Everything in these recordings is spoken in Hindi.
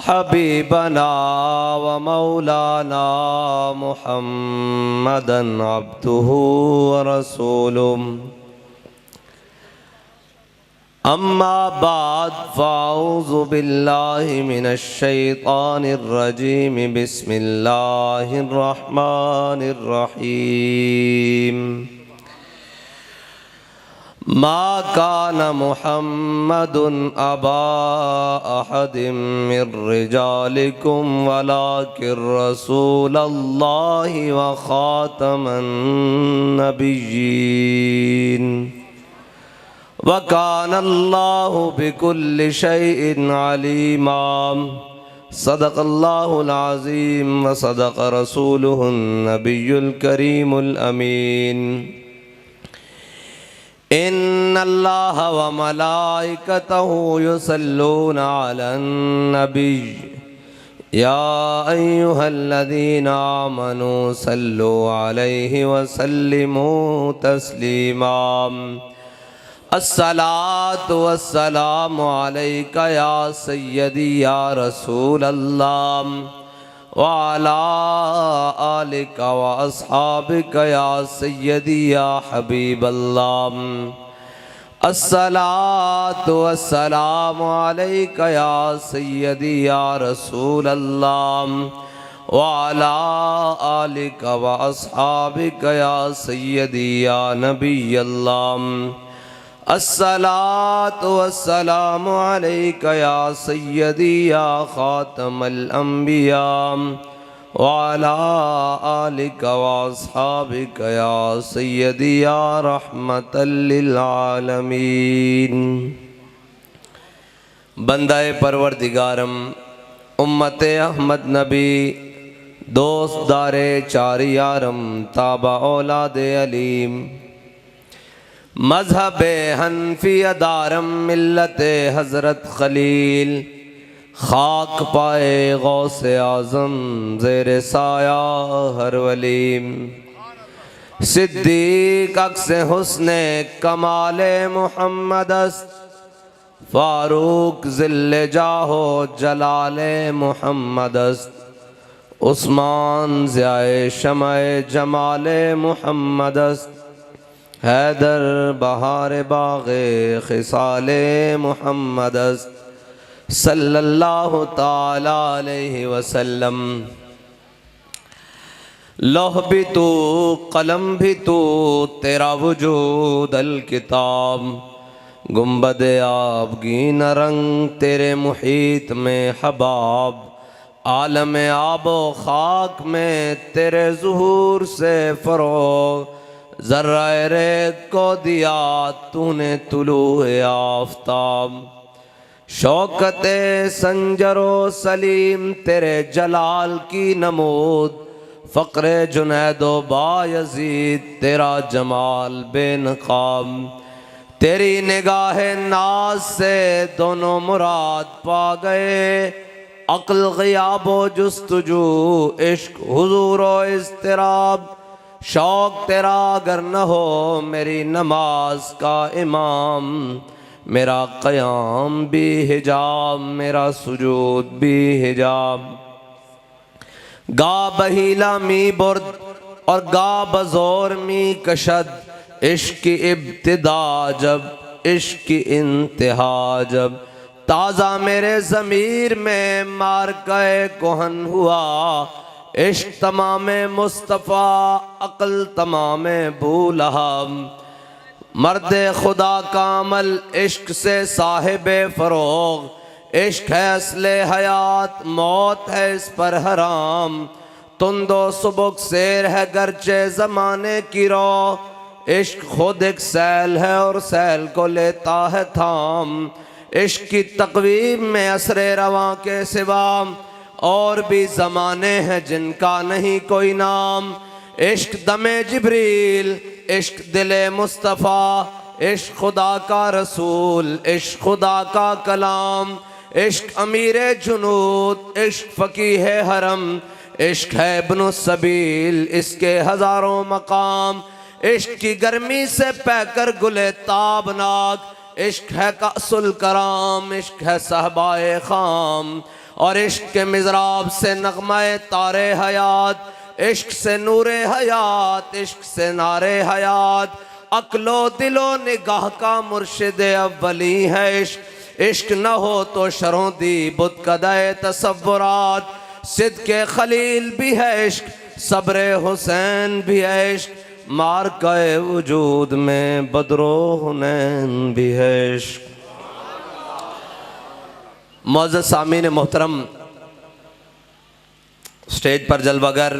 हबीबना व मौलाना मुहम्मदन अब्दुहु व रसूलुहु। अम्मा बाद फ़अऊज़ु बिल्लाहि मिनश शैतानिर रजीम। बिस्मिल्लाहिर रहमानिर रहीम। मा कान मुहम्मदुन अबा अहदिम मिर रिजालिकुम वलाकिर रसूलल्लाहि व खातमन नबिय्यीन व कानल्लाहु बिकुल्लि शैइन अलीमा। सदक़ल्लाहुल अज़ीम व सदक़ रसूलुहुन नबियुल करीमुल अमीन। इन्नल्लाह व मलाइकतहु युसल्लूना अलन नबी या अय्युहल्लज़ीना आमनू सल्लु अलैहि व सल्लिमू तस्लीमा। अस्सलातु वस्सलामु अलैका या सय्यदी या रसूल अल्लाह व अला आलिका व अस्हाबिका या सय्यदी या हबीब अल्लाह। अस्सलातु वस्सलामु अलैका या सय्यदी या रसूल अल्लाह व अला आलिका व अस्हाबिका या सय्यदी या नबी अल्लाह। अस्सलातु वस्सलामु अलैका या सय्यदी या खातमल अंबिया व अला आलिका व अस्हाबिका या सय्यदी या रहमतल लिल आलमीन। बंदाए परवरदिगारम उम्मते अहमद नबी दोस्त दारे चार यारम ताबा औलादे अलीम मज़हबे हनफिया दारम मिल्लते हज़रत खलील खाक पाए गौसे आज़म ज़ेरे साया हर वलीम। सिद्दीक अक्से हुस्ने कमाले मुहम्मदस्त फारूक ज़िल्ले जाहो जलाले मुहम्मदस्त। उस्मान ज़ियाए शमाए जमाले मुहम्मदस्त। हैदर बहार बाग़े खिसाले मुहम्मदस्त सल्लल्लाहु ताला अलैहि वसल्लम। लौह भी तू कलम भी तू तेरा वजूद अल किताब। गुंबद आबगी न रंग तेरे मुहीत में हबाब। आलम आबो खाक में तेरे ज़ुहूर से फ़रोग़। ज़र्रा रेत को दिया तूने तुलूए आफ़ताब। शौकते संजरो सलीम तेरे जलाल की नमूद। फ़क़्रे जुनैदो बायज़ीद तेरा जमाल बेनकाब। तेरी निगाह नाज से दोनों मुराद पा गए। अक़्ल ग़ियाबो जुस्तजू इश्क हुज़ूरो इज़्तिराब। शौक़ तेरा अगर न हो मेरी नमाज का इमाम। मेरा क़याम भी हिजाब मेरा सुजूद भी हिजाब। गा बहीला मी बुर्द और गा बज़ोर मी कशद। इश्क की इब्तिदा जब इश्क की इंतहा जब। ताज़ा मेरे ज़मीर में मारक़े कोहन हुआ। इश्क तमामे मुस्तफ़ा अक़ल तमामे बूलहब। मर्दे खुदा का अमल इश्क से साहिबे फ़रोग़। इश्क है असले हयात मौत है इस पर हराम। तुंदो सुबुक शेर है गरचे ज़माने की रो। इश्क खुद एक सैल है और सैल को लेता है थाम। इश्क की तक़वीम में असरे रवां के सिवा और भी ज़माने हैं जिनका नहीं कोई नाम। इश्क दमे जिब्रील इश्क दिले मुस्तफ़ा। इश्क खुदा का रसूल इश्क खुदा का कलाम। इश्क अमीरे जुनूद इश्क फ़कीह हरम। इश्क है इब्नु सबील इसके हज़ारों मकाम। इश्क की गर्मी से पैकर गुले ताबनाक। इश्क है कासुल कराम, इश्क है सहबाए खाम, और इश्क के मिज़राब से नगमाए तारे हयात, इश्क से नूरे हयात, इश्क से नारे हयात, अक्लो दिलो निगाह का मुर्शिद अव्वली है इश्क। इश्क न हो तो शरों दी बुत कदाए तसव्वुरात, सिद्के खलील भी है इश्क, सब्रे हुसैन भी है इश्क, मार के वजूद में बदरो हुनैन भी है इश्क। मुअज़्ज़ज़ सामीन मोहतरम, स्टेज पर जलवागर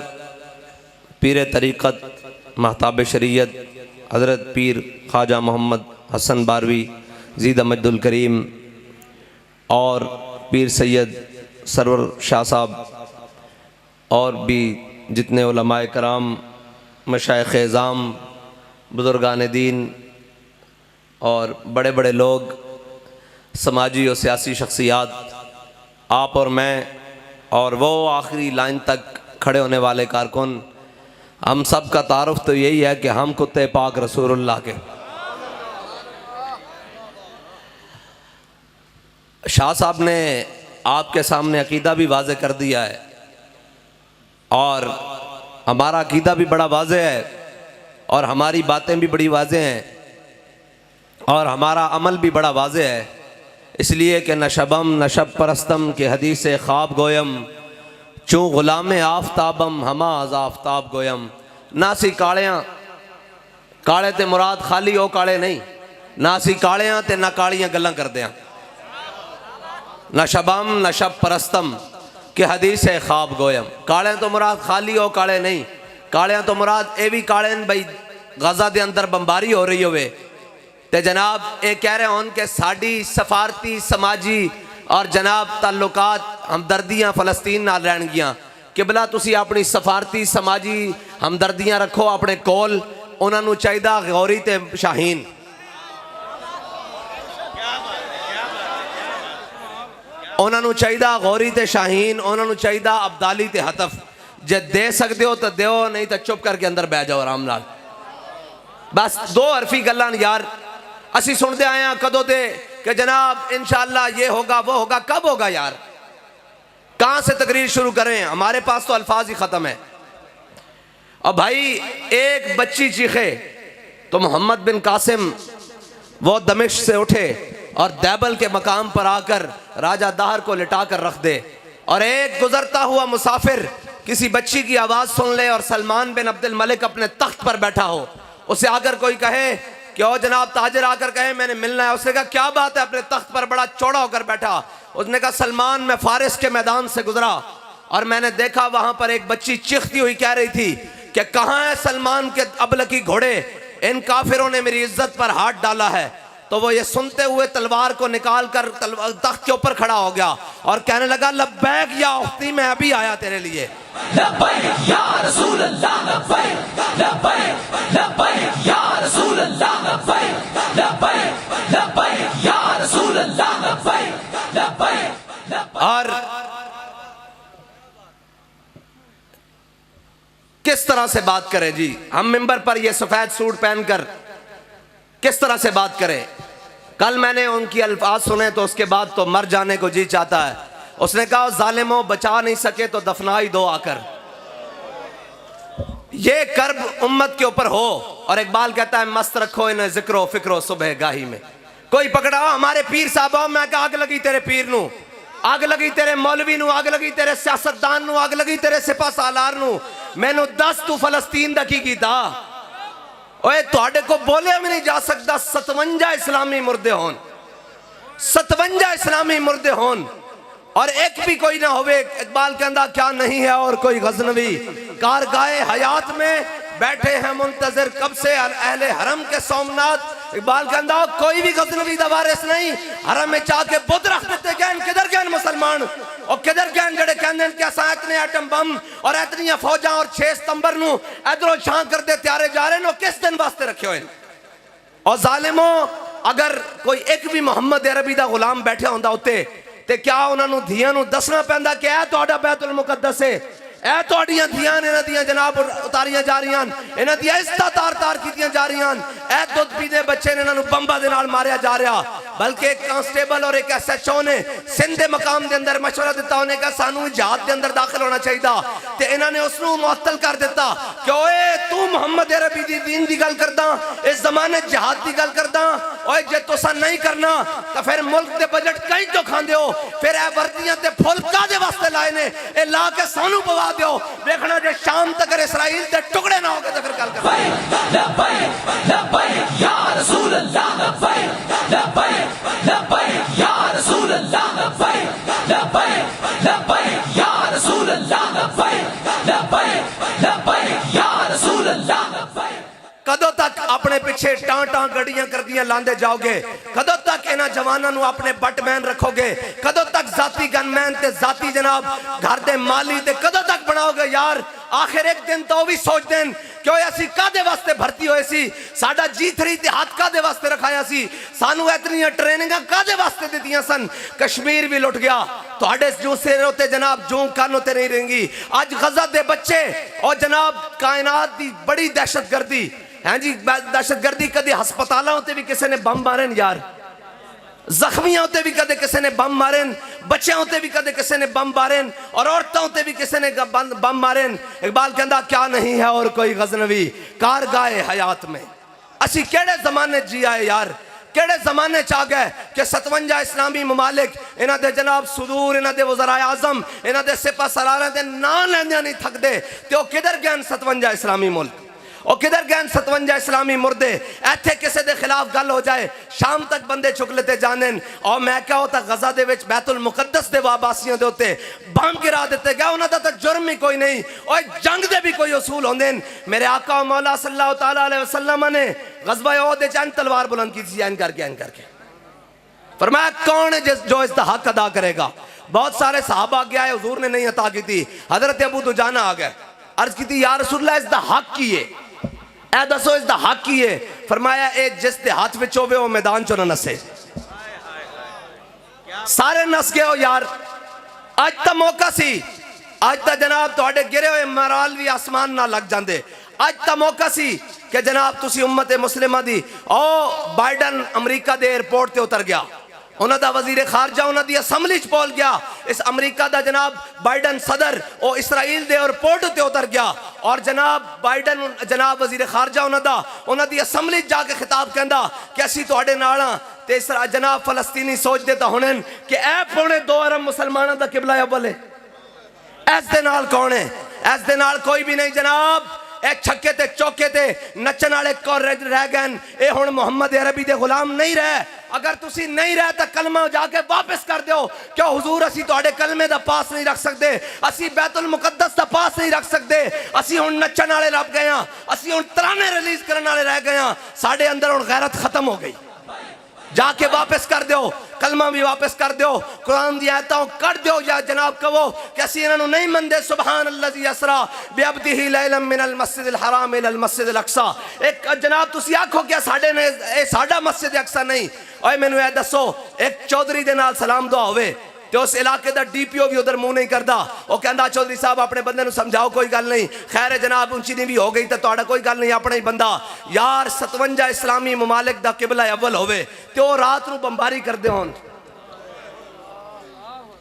पीर तरीक़त महताब शरीयत हज़रत पीर ख्वाजा मोहम्मद हसन बारवी ज़ीद मजदुल करीम और पीर सैयद सरवर शाह साहब और भी जितने उलमाए कराम, मशाइख़ एज़ाम, बुज़ुर्गान दीन और बड़े बड़े लोग, समाजी और सियासी शख्सियात, आप और मैं और वो आखिरी लाइन तक खड़े होने वाले कारकुन, हम सब का तारुफ तो यही है कि हम कुत्ते पाक रसूलुल्लाह के। शाह साहब ने आपके सामने अकीदा भी वाज़े कर दिया है और हमारा अकीदा भी बड़ा वाज़े है और हमारी बातें भी बड़ी वाज़े हैं और हमारा अमल भी बड़ा वाज़े है, इसलिए कि नशबम नशब परस्तम के हदीस ख्वाब गोयम, चूँ ग़ुलाम आफ्ताबम हमाज आफ्ताब गोयम। ना सी कालियाँ काले ते मुराद खाली ओ काले नहीं, ना सी कालियाँ ते ना कालियाँ गल्लां करदे हैं। नशबम नशब परस्तम कि हदीस है ख्वाब गोयम, काले तो मुराद खाली हो काले नहीं, काले तो मुराद ये भी काले भाई गजा के अंदर बमबारी हो रही होवे ते जनाब ये कह रहे होन कि साड़ी सफारती समाजी और जनाब ताल्लुकात हमदर्दियाँ फ़लस्तीन नाल रहणगियां। किबला तुसी अपनी सफारती समाजी हमदर्दियाँ रखो अपने कोल, उन्होंने चाहिदा गौरी ते शाहीन, उन्होंने चाहिदा गौरी ते शाहीन, उन्होंने चाहिदा अब्दाली ते हतफ। जे दे सकते हो तो दो, नहीं तो चुप करके अंदर बह जाओ आराम नाल। बस दो हरफी गल्लां यार असी सुनते आए हैं कदों ते कि जनाब इंशाअल्लाह ये होगा वो होगा, कब होगा यार? कहाँ से तकरीर शुरू करें? हमारे पास तो अल्फाज ही ख़त्म है। अब भाई एक बच्ची चीखे तो मोहम्मद बिन कासिम वो दमिश्क से उठे और दैबल के मकाम पर आकर राजा दाहर को लिटा कर रख दे, और एक गुजरता हुआ मुसाफिर किसी बच्ची की आवाज़ सुन ले और सलमान बिन अब्दुल मलिक अपने तख्त पर बैठा हो, उसे आकर कोई कहे कि ओ जनाब ताजिर आकर कहे मैंने मिलना है, उसने कहा क्या बात है, अपने तख्त पर बड़ा चौड़ा होकर बैठा। उसने कहा सलमान मैं फारिस के मैदान से गुजरा और मैंने देखा वहां पर एक बच्ची चीखती हुई कह रही थी कि कहाँ है सलमान के अबलकी घोड़े, इन काफिरों ने मेरी इज्जत पर हाथ डाला है। तो वो ये सुनते हुए तलवार को निकाल कर तख्त के ऊपर खड़ा हो गया और कहने लगा लब्बैक या उख्ती, मैं अभी आया तेरे लिए। लब्बैक या रसूल अल्लाह, लब्बैक लब्बैक लब्बैक या रसूल अल्लाह, लब्बैक लब्बैक लब्बैक या रसूल अल्लाह, लब्बैक लब्बैक। और किस तरह से बात करें जी हम मिंबर पर ये सफेद सूट पहनकर, किस तरह से बात करें? कल मैंने उनकी अल्फाज सुने तो उसके बाद तो मर जाने को जी चाहता है। उसने कहा जालिमों बचा नहीं सके तो दफना ही दो आकर, ये कर्ब उम्मत के ऊपर हो। और इकबाल कहता है मस्त रखो इन्हें जिक्रो फिक्रो सुबह गाही में। कोई पकड़ा हमारे पीर साहब, मैं कहा आग लगी तेरे पीर नू, आग लगी तेरे मौलवी नू, आग लगी तेरे सियासतदान नू, आग लगी तेरे सिपा सालार नू। मैनू दस तू फलस्तीन दा की कीता? ओए तुहाडे को बोलिया भी नहीं जा सकता 57 इस्लामी मुर्दे होन, 57 इस्लामी मुर्दे होन और एक भी कोई ना होवे। इकबाल कहता क्या नहीं है और कोई गजनवी कारगाए हयात में बैठे हैं मुंतजर कब से अहले हरम के सोमनाथ। इकबाल कहता कोई भी गजनवी दा वारिस नहीं, हरम में जाके बुत रख देते गए। किधर गए मुसलमान और किधर गए जड़े कहते हैं कि असा इतने एटम बम और इतनी फौजा और 6 सितंबर नू इधरों छां करते त्यारे जा रहे हैं, किस दिन वास्ते रखे हुए। और जालिमों अगर कोई एक भी मोहम्मद अरबी दा गुलाम बैठा होंदा उत्ते ते क्या उन्होंने धियां नू दसना पैंदा कि ऐ तुहाडा बैतुल मुकद्दस है, ए तुहाड़ियां धियां इन्हां दियां जनाब उतारियां जा रही, इन्हां दियां इज्जतां तार तार कीतियां जा रही। ए दुध पीते बच्चे ने इन्हां नूं बंबां दे नाल मारिया जा रहा, बल्कि एक कांस्टेबल और एक SHO ने सिंध दे मकाम दे अंदर मशवरा दिता, उन्हें कहा सानू जहाद दे अंदर दाखिल होना चाहिए, ते इन्हां ने उसनूं मुअत्तल कर दिता कि ओए तू मुहम्मद अरबी दी दीन दी गल करदा, इस जमाने जहाद दी गल करदा, ओए जे तुसां नहीं करना तो फिर मुल्क दे बजट कहीं तो खांदे हो, फिर ए वर्दियां ते फुल कादे वास्ते लाए ने, ए ला के सानू पवा दियो, देखना जे शाम तक इसराइल दे टुकड़े ना हो गए तो फिर गल कर। या रसूल अल्लाह या रसूल अल्लाह या रसूल अल्लाह या रसूल अल्लाह। कदों तक अपने पिछे टां टां गड्डियां करदियां लांदे जाओगे? कदों तक इन्हां जवानां नूं अपने बटमैन रखोगे? कदों तक जाती गनमैन ते जाती जनाब घर दे माली ते कदों तक बनाओगे यार? आखिर एक दिन तो भी सोच देन कि असी कादे वास्ते भर्ती होए सी, साडा G3 इतिहाद कादे वास्ते रखाया सी, सानू इतनी ट्रेनिंग कादे वास्ते दित्तियां सन। कश्मीर भी लुट गया, तुहाडे जूं सिर उत्ते जनाब जूं कान उत्ते नहीं रहेंगी। अज गजा दे बच्चे और जनाब कायनात दी बड़ी दहशतगर्दी है जी, दहशतगर्दी कदे हस्पतालों उत्ते भी किसी ने बम मारे यार, जख्मियों उत्ते भी कदे किसी ने बम मारे, बच्चों उत्ते भी कदे किसी ने बम मारे, और औरतों उत्ते भी किसी ने बम मारे। इकबाल कहता क्या नहीं है और कोई गजनवी कार गाए हयात में। असी केड़े जमाने जी आए यार, केड़े जमाने च आ गए कि 57 इस्लामी ममालिक इन्हां दे जनाब सुदूर, इन्हां दे वज़राए आज़म, इन्हां दे सिपा सलारां दे नां लैंदियां नहीं थकदे, ते ओ किधर गए 57 इस्लामी मुल्क, और किधर गए 57 इस्लामी मुर्दे? इत्थे किसी के खिलाफ गल हो जाए शाम तक बंदे चुक लेते जाने, और मैं क्या होता गजा दे विच बैतुल मुकद्दस दे वाबासियों दे उत्ते बम गिरा दिते गए, उन्हां दा तां जुर्म ही कोई नहीं, और जंग दे भी कोई उसूल होंदे न। मेरे आका मौला सल्लल्लाहु तआला अलैहि वसल्लम ने गज़वा उहद विच तलवार बुलंद की थी, ऐन करके फरमाया कौन है जो इसका हक अदा करेगा? बहुत सारे सहाबा आगे आए, हुजूर ने नहीं अता की थी। हजरत अबू दुजाना आ गए, अर्ज की थी या रसूलल्लाह इसका हक की है, ए दसो इसका हक की है? फरमाया ए जिस दे हाथ विच होवे वो मैदान चो ना नसे। सारे नस गए हो यार, अज तो मौका सी, अज तो जनाब तुहाडे गिरे हुए मराल भी आसमान ना लग जाते। अज तो मौका सी कि जनाब तुसी उम्मत मुस्लिमा दी, ओ बाइडन अमरीका दे एयरपोर्ट ते उतर गया, उन्हां दा वजीर खारजा उन्हां दी असम्बली च पहुंच गया, इस अमरीका दा जनाब बाइडन सदर ओ इसराइल दे एयरपोर्ट ते उतर गया, और जनाब बाइडन जनाब वजीर खारजा उन्हां दी असम्बली जाके खिताब कहंदा कि असीं तुहाडे नाल हां, ते जनाब फलस्तीनी सोचदे तां हुण कि ए पौने 2 अरब मुसलमानां दा किबला अव्वल है, इस दे नाल कौन है? इस दे नाल कोई भी नहीं जनाब। ए छक्के ते चौके ते नचन वाले कौन रह गए? ए हुण मुहम्मद अरबी दे गुलाम नहीं रहे। अगर तुसी नहीं रहे तो कलमा जाके वापस कर दो। क्यों हुजूर असी तुहाडे कलमे दा पास नहीं रख सकते, असी बैतुल मुकद्दस दा पास नहीं रख सकते, असी हुण नचन वाले रह गए हां, असी हुण तराने रिलीज करने वाले रह गए हां, साडे अंदर हुण गैरत खत्म हो गई। जाके वापस कर दो, कलमा भी वापस कर दो, कुरान दी आयतां कर दो, या जनाब कहो कि असीं इन्हां नूं नहीं मनदे। सुभान अल्लज़ी असरा बिअब्दिही लैलन मिनल मस्जिदिल हराम इलल मस्जिदिल अक्सा। एक जनाब तुसीं आखो कि साडे ने ए साडा मस्जिद अक्सा नहीं। ओए मैनूं ए दसो, एक चौधरी दे नाल सलाम दुआ होवे तो उस इलाके का DPO भी उधर मुंह नहीं करता, वो कहता चौधरी साहब अपने बंदे नूं समझाओ कोई गल नहीं, खैर जनाब ऊंची नहीं भी हो गई तो तुहाडा कोई गल नहीं, अपना ही बंदा। यार 57 इस्लामी ममालिक दा किबला अव्वल होवे तो रात नूं बंबारी करदे होण,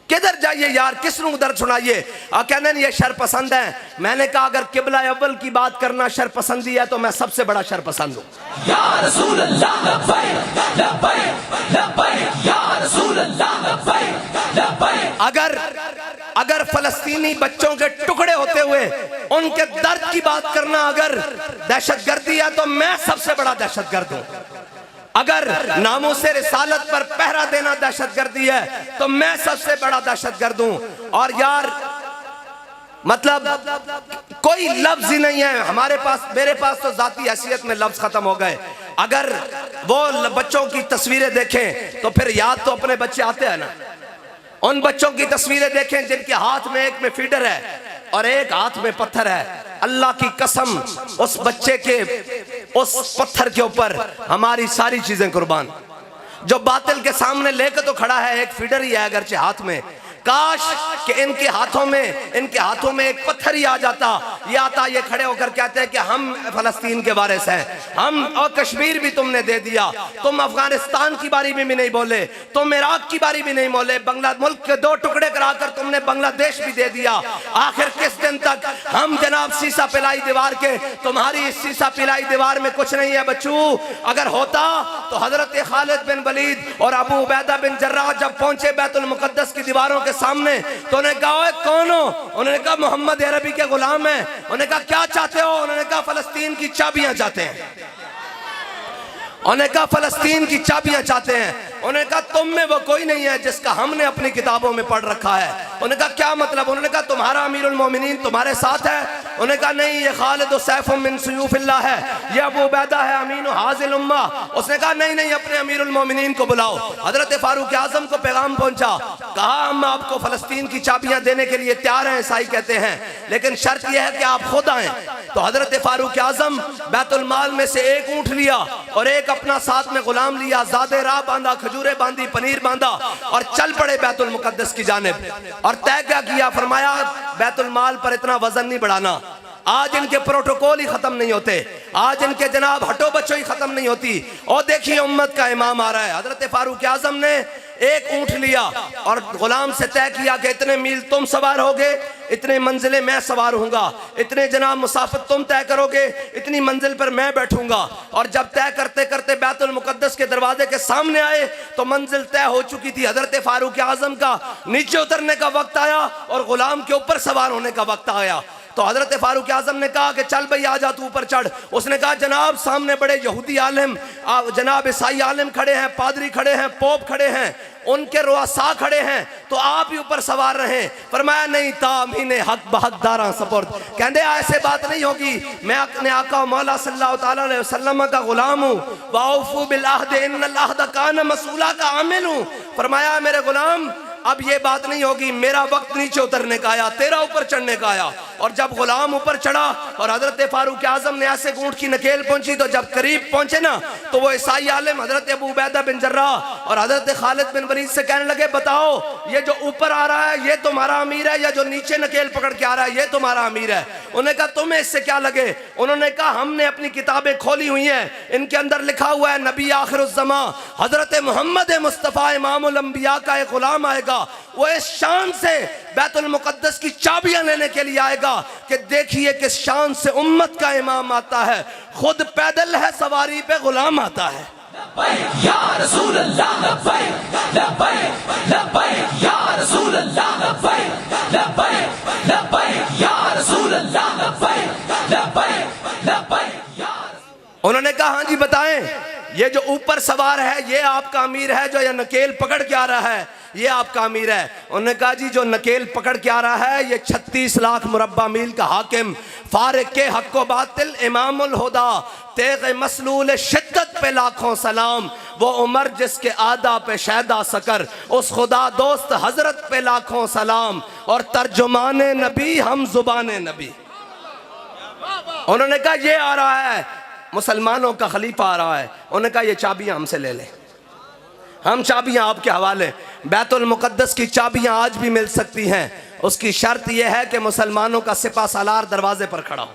किधर जाइए यार, किस नूं दर्द सुनाइए? कहते ये शर पसंद है। मैंने कहा अगर किबला अव्वल की बात करना शर पसंदी है तो मैं सबसे बड़ा शर पसंद हूं। या रसूल अल्लाह लब्बैक लब्बैक लब्बैक या रसूल अल्लाह लब्बैक लब्बैक। अगर फलस्तीनी बच्चों के टुकड़े होते हुए उनके दर्द की बात करना अगर दहशतगर्दी है तो मैं सबसे बड़ा दहशतगर्द हूं। अगर नामूसे रिसालत पर पहरा देना दहशतगर्दी है तो मैं सबसे बड़ा दहशतगर्द हूं। और यार मतलब कोई लफ्ज ही नहीं है हमारे पास, मेरे पास तो जाती हैसियत में लफ्ज खत्म हो गए। अगर वो बच्चों की तस्वीरें देखें तो फिर याद तो अपने बच्चे आते हैं ना। उन बच्चों की तस्वीरें देखें जिनके हाथ में एक में फीडर है और एक हाथ में पत्थर है। अल्लाह की कसम उस बच्चे के उस पत्थर के ऊपर हमारी सारी चीजें कुर्बान। जो बातिल के सामने लेकर तो खड़ा है, एक फीडर ही है अगरचे हाथ में, काश कि इनके हाथों में एक पत्थर ही आ जाता, ये आता, ये खड़े होकर कहते हैं कि हम फलस्तीन के वारिस हैं, हम, और कश्मीर भी तुमने दे दिया, तुम अफगानिस्तान की बारी में भी नहीं बोले, तुम इराक की बारी भी नहीं बोले, मुल्क के 2 टुकड़े कराकर तुमने बांग्लादेश भी दे दिया। आखिर किस दिन तक हम जनाब शीशा पिलाई दीवार के? तुम्हारी इस शीशा पिलाई दीवार में कुछ नहीं है बच्चू। अगर होता तो हजरत खालिद बिन वलीद और अबू उबैदा बिन जर्राह जब पहुंचे बैतुल मुकद्दस की दीवारों के सामने तो उन्होंने कहा कौन हो? उन्होंने कहा मोहम्मद अरबी के गुलाम है। उन्होंने कहा क्या चाहते हो? उन्होंने कहा फलस्तीन की चाबियां चाहते हैं। उन्होंने कहा फलस्तीन की चाबियां चाहते हैं। उन्होंने कहा तुम में वो कोई नहीं है जिसका हमने अपनी किताबों में पढ़ रखा है। उन्होंने कहा क्या मतलब? उन्होंने कहा तुम्हारा अमीरुल मोमिनीन तुम्हारे साथ है? उन्होंने कहा नहीं, ये खालिद सैफुम मिन सुयूफिल्लाह है, ये अबू उबैदा है अमीन हाजिल उम्मा। उसने कहा नहीं नहीं, अपने अमीरुल मोमिनीन को बुलाओ। हजरत फारूक आजम को पैगाम पहुंचा, कहा हम आपको फलस्तीन की चाबियां देने के लिए तैयार हैं, ईसाई कहते हैं, लेकिन शर्त यह है कि आप खुद आए। तो हजरत फारूक आजम बैतुल माल में से एक ऊंट लिया और एक अपना साथ में गुलाम लिया, ज़ादे राह बांधा, खजूरें बांधी, पनीर बांधा और चल पड़े बैतुल मुकद्दस की जानिब। और तय क्या किया? फरमाया बैतुल माल पर इतना वजन नहीं बढ़ाना, आज इनके प्रोटोकॉल ही खत्म नहीं होते, आज इनके जनाब हटो बच्चों ही खत्म नहीं होती। और देखिए उम्मत का इमाम आ रहा है। हजरत फारूक आजम ने एक ऊंट लिया और गुलाम से तय किया कि इतने मील तुम सवार होगे, इतने मंजिलें मैं सवार होऊंगा, इतने जनाब मुसाफिर तुम तय करोगे, इतनी मंजिल पर मैं बैठूंगा। और जब तय करते करते बैतुल मुकद्दस के दरवाजे के सामने आए तो मंजिल तय हो चुकी थी। हजरत फारूक आजम का नीचे उतरने का वक्त आया और गुलाम के ऊपर सवार होने का वक्त आया। तो हजरत फारूक आजम ने कहा कि चल भाई आ जा, तू ऊपर चढ़। उसने कहा जनाब सामने बड़े यहूदी आलिम, जनाब ईसाई आलिम खड़े हैं, पादरी खड़े हैं, पोप खड़े हैं, उनके रुआसा खड़े हैं, तो आप ही ऊपर सवार रहें। फरमाया नहीं, तामीने हक बहकदारा सपुर्द, कहते ऐसे बात नहीं होगी, मैं अपने आका मौला सल्लल्लाहु ताला अलैहि वसल्लम का गुलाम हूँ। वाउफू बिल अहद इन्नल अहद कान मसूला का आमिल हूँ। फरमाया मेरे गुलाम अब ये बात नहीं होगी, मेरा वक्त नीचे उतरने का आया, तेरा ऊपर चढ़ने का आया। और जब गुलाम ऊपर चढ़ा और हजरत फारूक आजम ने ऐसे ऊंट की नकेल पहुंची तो जब करीब पहुंचे ना तो वो ईसाई आलिम हजरत अबू उबैदा बिन जर्राह और हजरत खालिद बिन वलीद से कहने लगे बताओ ये जो ऊपर आ रहा है ये तुम्हारा अमीर है या जो नीचे नकेल पकड़ के आ रहा है ये तुम्हारा अमीर है? उन्होंने कहा तुम्हें इससे क्या लगे? उन्होंने कहा हमने अपनी किताबें खोली हुई हैं, इनके अंदर लिखा हुआ है नबी आखिरुज़्ज़मा हजरत मोहम्मद मुस्तफ़ा इमामुल अंबिया का एक गुलाम आएगा, वो इस शान से बैतुल मुकद्दस की चाबियां लेने के लिए आएगा कि देखिए किस शान से उम्मत का इमाम आता है, खुद पैदल है, सवारी पे गुलाम आता है। या रसूल अल्लाह लब्बैक लब्बैक लब्बैक या रसूल अल्लाह लब्बैक लब्बैक लब्बैक या रसूल अल्लाह लब्बैक लब्बैक लब्बैक या। उन्होंने कहा हाँ जी बताएं, ये जो ऊपर सवार है ये आपका अमीर है, जो ये नकेल पकड़ के आ रहा है ये आपका अमीर है? उन्होंने कहा जी जो नकेल पकड़ के आ रहा है ये 36 लाख मुरब्बा मील का हाकिम, फारिक के हक व बातिल इमामुल हुदा, तेग मसलूल शिद्दत पे लाखों सलाम, वो उमर जिसके आदा पे शैदा सकर, उस खुदा दोस्त हजरत पे लाखों सलाम, और तर्जुमाने नबी हम जुबाने नबी। उन्होंने कहा ये आ रहा है, मुसलमानों का खलीफा आ रहा है। उन्होंने कहा ये चाबियां हमसे ले लें, हम चाबियां आपके हवाले। बैतुल मुकद्दस की चाबियां आज भी मिल सकती हैं, उसकी शर्त यह है कि मुसलमानों का सिपा सालार दरवाजे पर खड़ा हो।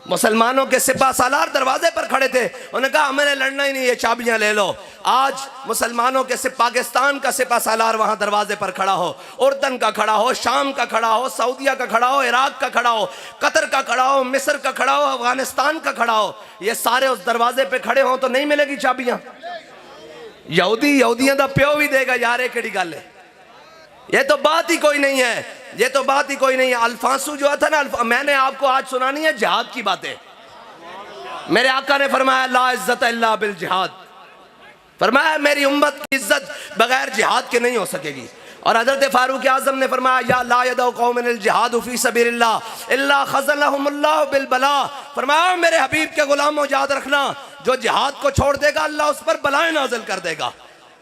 मुसलमानों के सिपा सालार दरवाजे पर खड़े थे, उन्होंने कहा हमें लड़ना ही नहीं, ये चाबियां ले लो। आज मुसलमानों के पाकिस्तान का सिपा सालार वहां दरवाजे पर खड़ा हो, उर्दन का खड़ा हो, शाम का खड़ा हो, सऊदिया का खड़ा हो, इराक का खड़ा हो, कतर का खड़ा हो, मिस्र का खड़ा हो, अफगानिस्तान का खड़ा हो, ये सारे उस दरवाजे पे खड़े हो तो नहीं मिलेगी चाबियां। यहूदियों का प्यो भी देगा यार, ये केड़ी गल है? ये तो बात ही कोई नहीं है, ये तो बात ही कोई नहीं है। अल्फांसू जो था ना, मैंने आपको आज सुनानी है जिहाद की बातें। मेरे आका ने फरमाया ला इज्जत इल्ला बिल जिहाद, फरमाया मेरी उम्मत की इज्जत बगैर जिहाद के नहीं हो सकेगी। और हजरत फारूक आजम ने फरमाया या ला यदउ कौमिल जिहाद फी सबीलिल्लाह इल्ला खज़लहुमुल्लाह बिल बला, फरमाया मेरे हबीब के गुलामों याद रखना जो जिहाद को छोड़ देगा अल्लाह उस पर बलाएं नाज़िल कर देगा।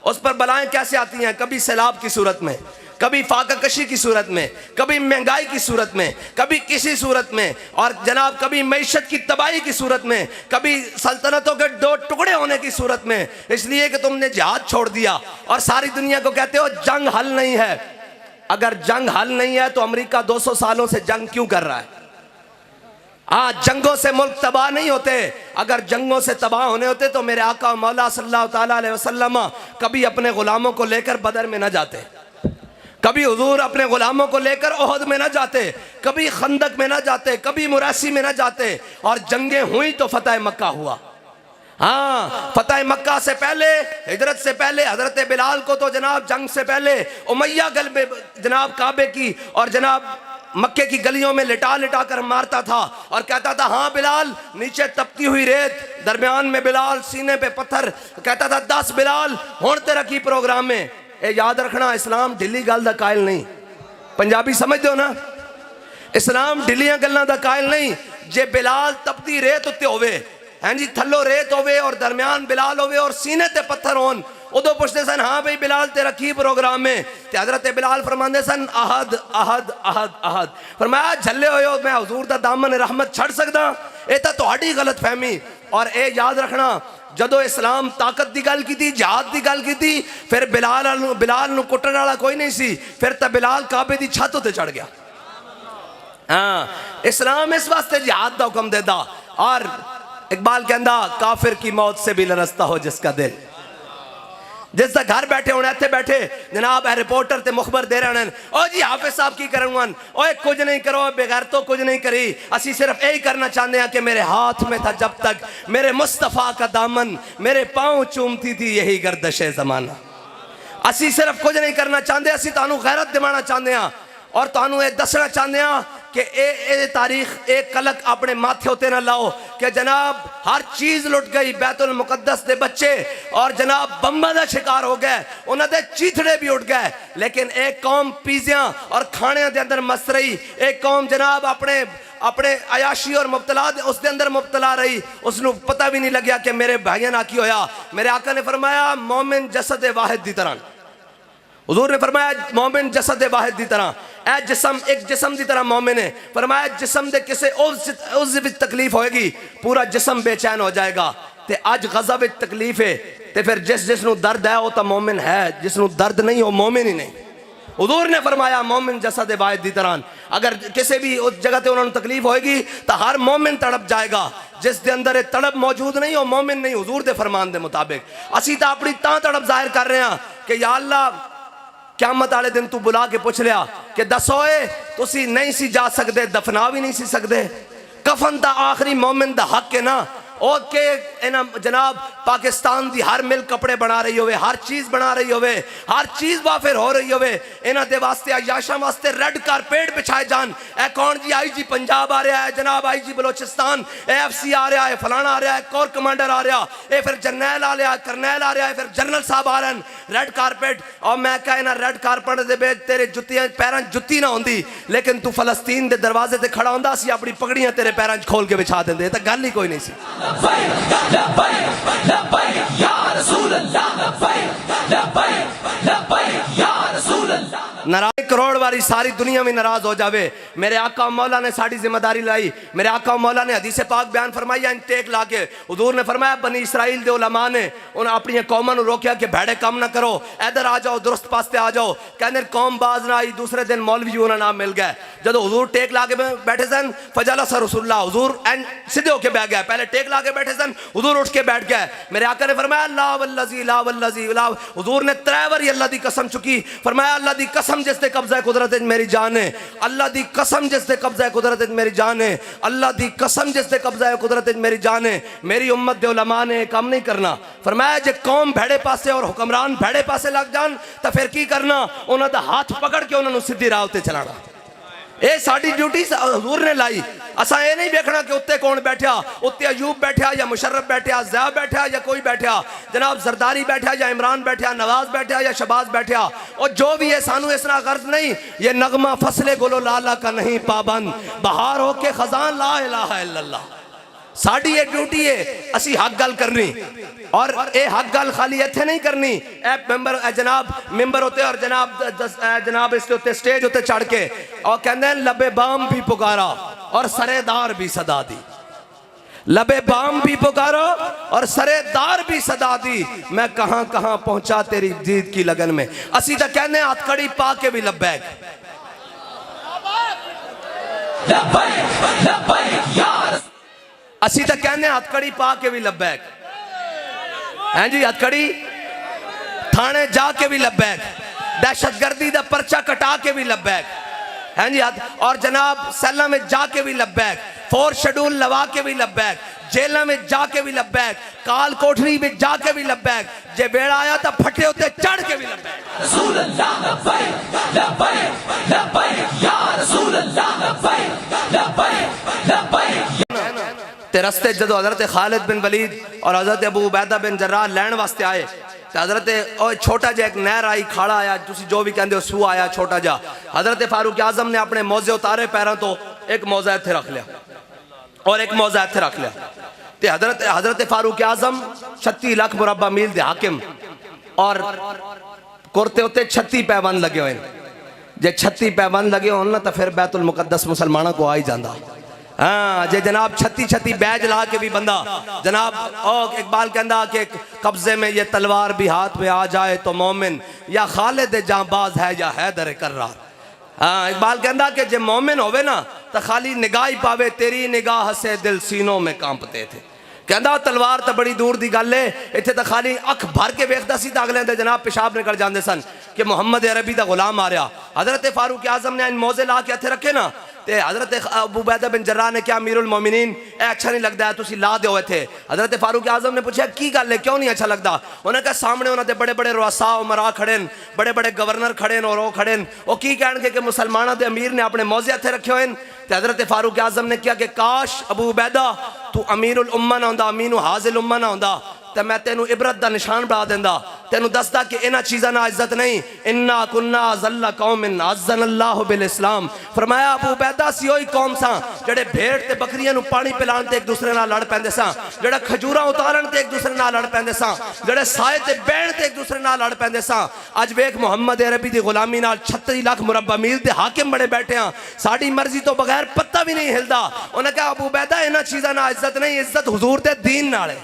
उस पर बलाएं कैसे आती हैं? कभी सैलाब की सूरत में, कभी फाका कशी की सूरत में, कभी महंगाई की सूरत में, कभी किसी सूरत में, और जनाब कभी मैशत की तबाही की सूरत में, कभी सल्तनतों के दो टुकड़े होने की सूरत में, इसलिए कि तुमने जिहाद छोड़ दिया और सारी दुनिया को कहते हो जंग हल नहीं है। अगर जंग हल नहीं है तो अमेरिका 200 सालों से जंग क्यों कर रहा है? जंगों से मुल्क तबाह नहीं होते। अगर जंगों से तबाह होने होते तो मेरे आका मौला सल्लल्लाहु ताला अलैहि वसल्लम कभी अपने गुलामों को लेकर बदर में न जाते, कभी हुजूर अपने गुलामों को लेकर ओहद में न जाते, कभी खंदक में न जाते, कभी मुरासी में न जाते, और जंगें हुई तो फतेह मक्का हुआ। फतेह मक्का से पहले, हिजरत से पहले हजरत बिलाल को तो जनाब जंग से पहले उमैया गलबे जनाब काबे की और जनाब मक्के की गलियों में लिटा लिटा कर मारता था और कहता था हाँ बिलाल, नीचे तपती हुई रेत, दरमियान में बिलाल, सीने पे पत्थर, कहता था 10 बिलाल हुण तेरा की प्रोग्राम में। ए याद रखना, इस्लाम ढिली गल दा कायल नहीं। पंजाबी समझते हो ना, इस्लाम ढिलियां गल्लां दा कायल नहीं। जे बिलाल तपती रेत उत्ते होवे, हैं जी, थल्लो रेत होवे और दरमियान बिलाल होवे और सीने ते पत्थर होन, उदो पुछते सन हाँ भाई बिलाल तेरा की प्रोग्राम है? ते हजरत बिलाल फरमांदे सन अहद अहद अहद अहद। फरमाया झल्ले होए हो, मैं हुजूर दा दामन रहमत छड़ सकदा? ये तो तुहाडी गलत फहमी। और ए याद रखना, जदों इस्लाम ताकत दी गल कीती, जिहाद दी गल कीती, फिर बिलाल नूं कुट्टण वाला कोई नहीं सी, फिर तो बिलाल काबे दी छत उत्ते चढ़ गया। इस्लाम इस वास्ते जिहाद दा हुक्म देता। और इकबाल कहंदा काफिर की मौत से भी लरसता हो जिसका दिल। जिस दा घर बैठे होने इत्थे बैठे जनाब रिपोर्टर ते मुखबर दे रहे हैं, ओ जी हाफिज साहब की करन, ओए कुछ नहीं करो, बेगैर तो कुछ नहीं करी, असी सिर्फ यही करना चाहते हैं कि मेरे हाथ में था जब तक मेरे मुस्तफ़ा का दामन, मेरे पाँव चूमती थी यही गर्दशे ज़माना। असी सिर्फ कुछ नहीं करना चाहते, असी तुहानू गैरत दिवाना चाहते हैं और तुहानू ये दसना चाहते हैं कि ए तारीख एक कलक अपने माथे होते ना लाओ कि जनाब हर चीज़ लुट गई, बैतुल मुकद्दस के बच्चे और जनाब बम्बा का शिकार हो गए, उन्होंने चीथड़े भी उठ गए, लेकिन एक कौम पिज़्ज़ा और खाने के अंदर मस्त रही। एक कौम जनाब अपने अयाशी और मुब्तला उसके अंदर मुब्तला रही, उसनों पता भी नहीं लग्या कि मेरे भाइयों ना की होया। मेरे आका ने फरमाया मोमिन जसद वाहिद की तरह, हुजूर ने फरमाया मोमिन जसद वाहिद की तरह, ए जिस्म एक जिस्म की तरह मोमिन है। फरमाया जिस्म दे किसे उस विच तकलीफ होएगी पूरा जिस्म बेचैन हो जाएगा। ते अज गज़ब विच तकलीफ है, ते फिर जिसनों दर्द है वो तो मोमिन है, जिसनों दर्द नहीं हो मोमिन ही नहीं। हुजूर ने फरमाया मोमिन जसद वाहिद की तरह, अगर किसी भी उस जगह पे उन्होंने तकलीफ होएगी तो हर मोमिन तड़प जाएगा। जिस दे अंदर ये तड़प मौजूद नहीं हो मोमिन नहीं। हुजूर दे फरमान दे मुताबिक असी तो अपनी तां तड़प जाहिर कर रहे हैं कि या अल्लाह क़यामत वाले दिन तू बुला के पूछ लिया कि दसोए तुसी नहीं सी जा सकते, दफना भी नहीं सी सकते, कफन दा आखिरी मोमिन दा हक है ना। ओके इना जनाब पाकिस्तान दी हर मिल कपड़े बना रही होवे, हर चीज़ बना रही होवे, हर चीज़ वाफिर हो रही होवे, इन्हां दे वास्ते अयाशा वास्ते रेड कारपेट बिछाए जान। ए कौन जी आई जी पंजाब आ रहा है, जनाब आई जी बलोचिस्तान, AFC आ रहा है, फलाना आ रहा है, कोर कमांडर आ रहा है, फिर जरनैल आ रहा है, करनैल आ रहा है, फिर जनरल साहब आ रहे हैं, रेड कारपेट। और मैं कहा इन्हां रेड कारपेट दे बेच तेरे जुत्तियां पैरां जुत्ती ना होंदी, लेकिन तू फलस्तीन दे दरवाजे ते खड़ा होंदा, असीं अपनी पगड़ियां तेरे पैरां च खोल के बिछा देंदे। तां गल ही कोई नहीं सी। नाराज करोड़ वाली सारी दुनिया में नाराज हो जावे, मेरे आका मौला ने साड़ी जिम्मेदारी लाई। मेरे आका मौला ने हदीस पाक बयान फरमाई टेक ला के, हुजूर ने फरमाया बनी इसराइल दे उलमा ने उन्हें अपनी कौमां नूं रोकिया कि भेड़े कम ना करो, इधर आ जाओ, दुरुस्त पास्ते आ जाओ। कहने कौम बाज ना आई, दूसरे दिन मौलवी उन्हें नाम मिल गया। जब हुजूर टेक ला के बैठे सन फजला सर रसूलुल्लाह, हुजूर एंड सीधे होके बैठ गया। पहले टेक ला के बैठे सन, हुजूर उठ के बैठ गए। मेरे आका ने फरमाया ला वल्लज़ी ला वल्लज़ी ला, हुजूर ने 3 बार अल्लाह दी कसम चुकी। फरमाया अल्लाह दी कसम जिसते कब्जा कुदरत मेरी जान है, अल्लाह दी कसम जिसते कब्जा कुदरत मेरी जान है, अल्लाह दी कसम जिसते कब्जा कुदरत मेरी जान है। मेरी उम्मत दे उलमा ने काम नहीं करना। फरमाया जे कौम भेड़े पासे और हुक्मरान भेड़े पासे लग जान तो फिर की करना, उन्होंने हाथ पकड़ के उन्होंने सीधी राह उत्ते चलाना। ये साड़ी ड्यूटी हुजूर ने लाई। असा ये नहीं देखना कि उत्ते कौन बैठा, उत्ते अयूब बैठा या मुशर्रफ बैठा, ज़िया बैठा या कोई बैठा, जनाब जरदारी बैठा या इमरान बैठा, नवाज बैठा या शबाज बैठा, और जो भी है सानू इसना गर्ज नहीं। ये नगमा फसले गुलो लाला का नहीं पाबंद, बहार होके खजान ला इलाहा इल्लल्लाह। साड़ी ये ड्यूटी है असी हक गल करनी और ये हक गल खाली इत्थे नहीं करनी। ए मेंबर जनाब मेंबर होते और जनाब इसके उत्ते स्टेज उत्ते चढ़ के और कहते हैं लबे बाम भी पुकारा और सरेदार भी सदा दी। लबे बाम भी पुकारो और सरेदार भी सदा दी। मैं कहां कहां पहुंचा तेरी जीत की लगन में। असी तो कहने हथकड़ी पा के भी लब्बैक। असी तो कहने हथकड़ी पा के भी लब्बैक हैं जी। हथकड़ी थाने जाके भी लब्बैक, दहशतगर्दी का पर्चा कटा के भी लब्बैक हैं जी। और जनाब सेला में जाके भी लब्बैक, 4 शेड्यूल लगा के भी लब्बैक, जेल में जाके भी लब्बैक, काल कोठरी में जाके भी लब्बैक, जे बेड़ा आया तो फटे होते चढ़ के भी लब्बैक। रसूल अल्लाह लब्बैक लब्बैक लब्बैक या रसूल अल्लाह लब्बैक लब्बैक लब्बैक। ते रस्ते जदों हजरत खालिद बिन वलीद और हजरत अबू उबैदा बिन जर्राह लैन वास्ते आए तो हजरत छोटा जा एक नहर आई, खाड़ा आया, तुसी जो भी कहते हो सूह आया छोटा जा। हजरत फारूक आजम ने अपने मौजे उतारे पैरों तो एक मौजा इत्थे रख लिया और एक मौजा इत्थे रख लिया। ते हजरत फारूक आजम 36 लाख मुरब्बा मील दे हाकिम और कुर्ते उत्ते 36 पैबंद लगे हुए। जे 36 पैबंद लगे हो ना तो फिर बैतुल मुकद्दस मुसलमानों को आ ही जाता। हाँ जे जनाब 36 बैज ला के भी बंदा जनाब और इकबाल कहता कि कब्जे में ये तलवार भी हाथ में आ जाए तो मोमिन या खालिद जांबाज है या हैदर कर्रार। हाँ इकबाल कहता कि जे मोमिन होवे ना तो खाली निगाह ही पावे, तेरी निगाह से दिल सीनों में कांपते थे। कहता तलवार तो बड़ी दूर की गल है, इतने तो खाली अख भर के वेखता सी तो अगले जनाब पेशाब निकल जाते सन कि मुहम्मद अरबी का गुलाम आ रहा। हजरत फारूक आजम ने मौजे ला के हथे रखे ना ते हजरत अबू उबैदा बिन जर्राह ने क्या अमीरुल मोमिनीन ए अच्छा नहीं लगता है तुसी ला दो थे। हजरत फारूक आजम ने पूछा की गल है क्यों नहीं अच्छा लगता। उन्हें कहा सामने उन्होंने बड़े बड़े रुआसा उमरा खड़े न, बड़े बड़े गवर्नर खड़े और वो खड़े वो की कहणगे कि मुसलमानों के अमीर ने अपने मौजे हथे रखे हुए। तो हजरत फारूक आजम ने किया कि काश अबू उबैदा तू अमीरुल उम्मा ना होंदा, अमीनु हाजिल उम्मा ना होंदा तो मैं तेनू इबरत का निशान बना देंदा, तेनू दसदा कि इन्हां चीज़ां ना इज्जत नहीं। इन्ना कुन्ना ज़ल्ला कौमिन अज़्ज़नल्लाहु बिल इस्लाम। फरमाया अबू उबैदा सी ओही कौम सा जेड़े भेड़ ते बकरियां नू पानी पिलाण ते एक दूसरे नाल लड़ पैंदे सा, जेड़ा खजूरां उतारन ते एक दूसरे नाल लड़ पैंदे सा, जेड़े साए ते बैण ते एक दूसरे नाल लड़ पैंदे सा। अज वेख मुहम्मद अरबी दी गुलामी नाल 36 लाख मुरब्बा मील दे हाकिम बड़े बैठे हैं, साड़ी मर्जी तो बगैर पत्ता भी नहीं हिलदा। उन्हें कहा अबू उबैदा इन्हां चीज़ां ना इज्जत नहीं, इज्जत हुजूर दे दीन नाल है।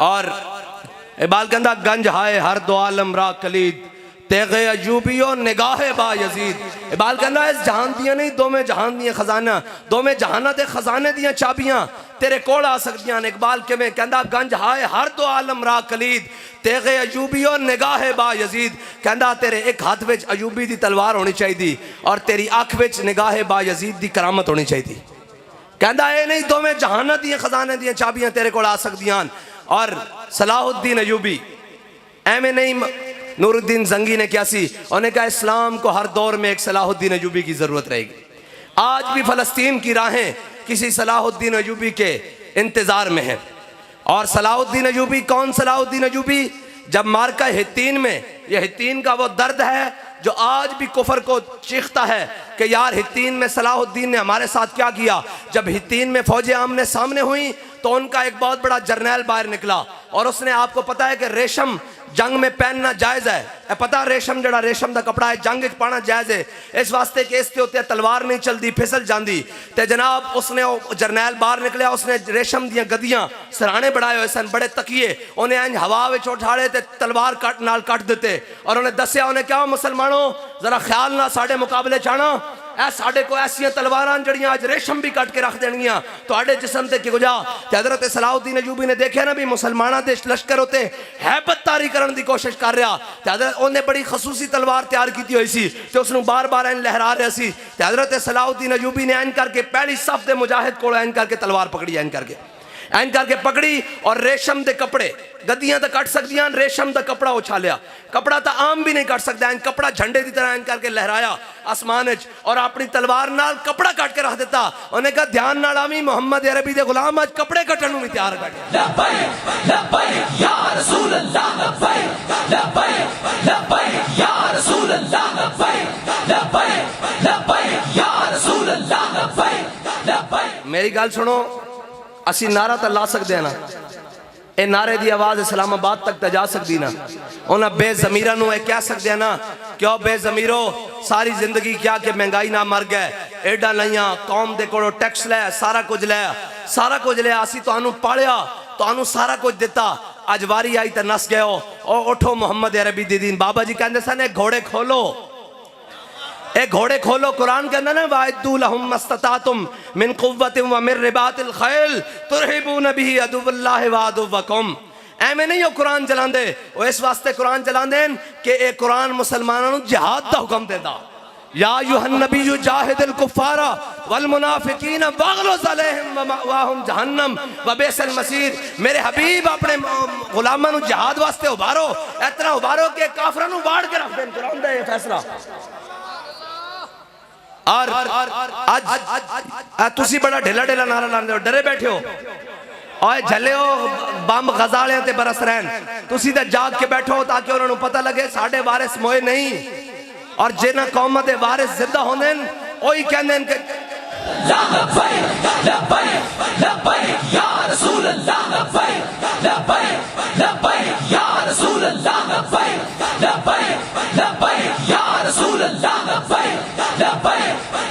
और इकबाल कहता गंज हाय हर दो आलम रा कलीद तेगे अजूबियो निगाहे बा यजीद। इकबाल कहता इस जहान दिया नहीं दोवें जहान दियां खजाना, दोवें जहाना दे खजाने दियां चाबियां तेरे कोल आ सकदियां ने। इकबाल किवें कहता गंज हाय हर दो आलम रा कलीद तेगे अजूबियो निगाहे बा यजीद। कहता तेरे एक हाथ विच अजूबी दी तलवार होनी चाहिए और तेरी अख विच निगाहे बा यजीद दी करामत होनी चाहिए। कहता ये नहीं दोवें जहाना दियां खजाने दियां चाबियां तेरे कोल आ सकदियां। और सलाहुद्दीन अयूबी एवं नहीं नूरुद्दीन जंगी ने क्या सी, उन्होंने कहा इस्लाम को हर दौर में एक सलाहुद्दीन अयूबी की ज़रूरत रहेगी। आज भी फ़लस्तीन की राहें किसी सलाहुद्दीन अयूबी के इंतज़ार में हैं। और सलाहुद्दीन अयूबी कौन सलाहुद्दीन अयूबी? जब मार्का हित्तीन में, यह हित्तीन का वो दर्द है जो आज भी कुफर को चीखता है कि यार हित्तीन में सलाहुद्दीन ने हमारे साथ क्या किया। जब हित्तीन में फौजें आमने सामने हुई तो उनका एक बहुत बड़ा जर्नैल बाहर निकला और उसने, आपको पता है कि रेशम जंग में पहनना जायज़ है, पता रेशम जड़ा रेशम का कपड़ा है जंग पाना जायज़ है, इस वास्ते कि इसके उत्ते तलवार नहीं चलती फिसल जाती। तो जनाब उसने जरनैल बाहर निकलिया, उसने रेशम दियां गद्दियां सराहने बनाए हुए सन, बड़े तकिए, उन्हें इंज हवा में उठाड़े ते तलवार कट दिते और उन्हें दसिया, उन्हें क्या मुसलमानों जरा ख्याल ना साढ़े मुकाबले चाणा, ऐ साढ़े को ऐसियां तलवारां जड़ियां अज रेशम भी कट के रख देनियां तुहाडे जिस्म ते किगुजा। ते हज़रत सलाहुद्दीन अयूबी ने देखा ना भी मुसलमाना दे लश्कर होते हैबत तारी करने की कोशिश कर रहा, ते हज़रत उन्हें बड़ी खसूसी तलवार तैयार की हुई सी ते उसनू बार बार इंज लहरा रहा सी। ते हज़रत सलाहुद्दीन अयूबी ने इंज करके पहली सफ दे मुजाहिद कोल इंज करके तलवार पकड़ी, इंज करके पकड़ी और रेशम के कपड़े, गद्दियां तो कट सकदियां, रेशम का कपड़ा उछालिया, कपड़ा तो आम भी नहीं कट सकता, कपड़ा झंडे की तरह इंज करके लहराया। आसमान विच और अपनी तलवार नाल कपड़ा कट के रख दिता। उन्हें कहा ध्यान नाल आवी मुहम्मद अरबी दे गुलाम अज कपड़े कटण नूं भी तैयार कर। लब्बैक लब्बैक या रसूल अल्लाह लब्बैक लब्बैक लब्बैक या रसूल अल्लाह लब्बैक लब्बैक लब्बैक या रसूल अल्लाह लब्बैक लब्बैक। मेरी गल सुनो, असी नारा तो ला सकते हैं ना, ये नारे की आवाज इस्लामाबाद तक तो जा सकती ना। उन्हें बेजमीरा नूं ये कह सकते हैं ना, क्यों बेजमीरो सारी जिंदगी क्या कि महंगाई ना मर गए, एडा लिया कौम दे कोलों टैक्स लै, सारा कुछ लिया, असी तुहानू पालिया, तुहानू सारा कुछ दिता, अज वारी आई तो नस गए हो। और उठो मुहम्मद अरबी दी दीन। बाबा जी कहते सन ये घोड़े खोलो, ए घोड़े खोलो। कुरान कहना ना वाइदू लहुम मस्ततातुम मिन कुव्वतिन व मिन रिबातिल खैल तुरहिबून बिही अदुवल्लाहि व अदुव्वकुम। एवें नहीं हो कुरान चलांदे, वो इस वास्ते कुरान चलांदे कि ए कुरान मुसलमानों नूं जिहाद दा हुक्म देंदा। या अय्युहन नबिय्यु जाहिदिल कुफ्फारा वल मुनाफिकीन वगलुज़ अलैहिम व मअवाहुम जहन्नम व बि'सल मसीर। मेरे हबीब अपने गुलामां नूं जिहाद वास्ते उभारो, इतना उभारो कि काफिरां नूं वाड़ के रख देन। कुरान दा ये फैसला। और आज तुसी बड़ा ढेला ढेला नारा लांदे हो, डरे बैठे हो और झले हो बम गजालियां ते बरस रहन। तुसी ते जाग के बैठो ताकि उन्होंने पता लगे साढ़े वारिस मोए नहीं, और जिन्हां कौमां दे वारिस जिंदा होंदे ओही कहंदे कि लब्बैक लब्बैक लब्बैक या रसूल अल्लाह लब्बैक लब्बैक लब्बैक या रसूल अल्लाह लब्बैक लब्बैक लब्बैक या रसूल अल्लाह लब्बैक लब्बैक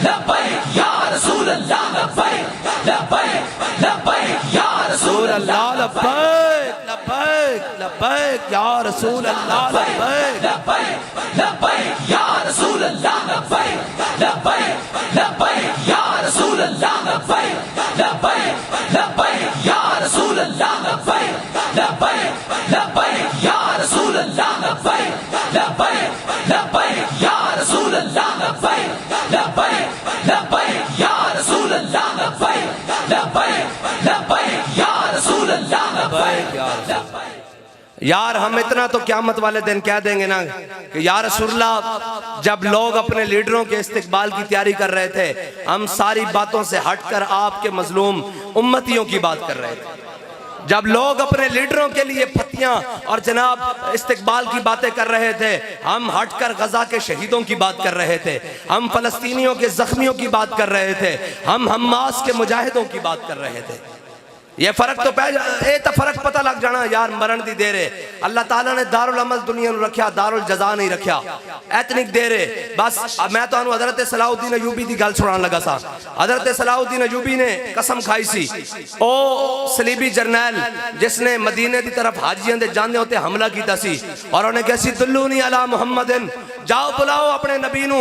लब्बैक या रसूल अल्लाह लब्बैक लब्बैक लब्बैक या रसूल अल्लाह लब्बैक लब्बैक लब्बैक या रसूल अल्लाह लब्बैक लब्बैक लब्बैक या रसूल अल्लाह लब्बैक लब्बैक लब्बैक या रसूल अल्लाह लब्बैक लब्बैक लब्बैक या रसूल अल्लाह लब्बैक लब्बैक लब्बैक या रसूल अल्लाह लब्बैक लब्बैक लब्बैक या रसूल अल्लाह लब्बैक लब्बैक लब्बैक या रसूल अल्लाह लब्बैक लब्बैक लब्बैक या रसूल अल्लाह लब्बैक। यार हम इतना तो क़यामत वाले दिन कह देंगे ना कि या रसूलल्लाह, जब लोग अपने लीडरों के इस्तिकबाल की तैयारी कर रहे थे, हम सारी बातों से हटकर आपके मजलूम उम्मतियों की बात कर रहे थे। जब लोग अपने लीडरों के लिए फतियां और जनाब इस्तिकबाल की बातें कर रहे थे, हम हटकर गजा के शहीदों की बात कर रहे थे, हम फलस्तीनियों के जख्मियों की बात कर रहे थे, हम हमास के मुजाहिदों की बात कर रहे थे। ये फर्क तो फर्क पता लग जाना यार, मरण दी देर है। अल्लाह ताला ने दारुल अमल दुनिया में रखा, दारुल जजा नहीं रखा। एतनिक देर है बस। मैं तो हजरत सलाहुद्दीन अयूबी की गल सुनान लगा सा। हजरत सलाहुद्दीन अयूबी ने कसम खाई सी, ओ सलीबी जरनैल जिसने मदीने की तरफ हाजियां दे जाने होते हमला किया सी, और उन्हें कहा सी दुल्लूनी अला मुहम्मदिन, जाओ बुलाओ अपने नबी नू।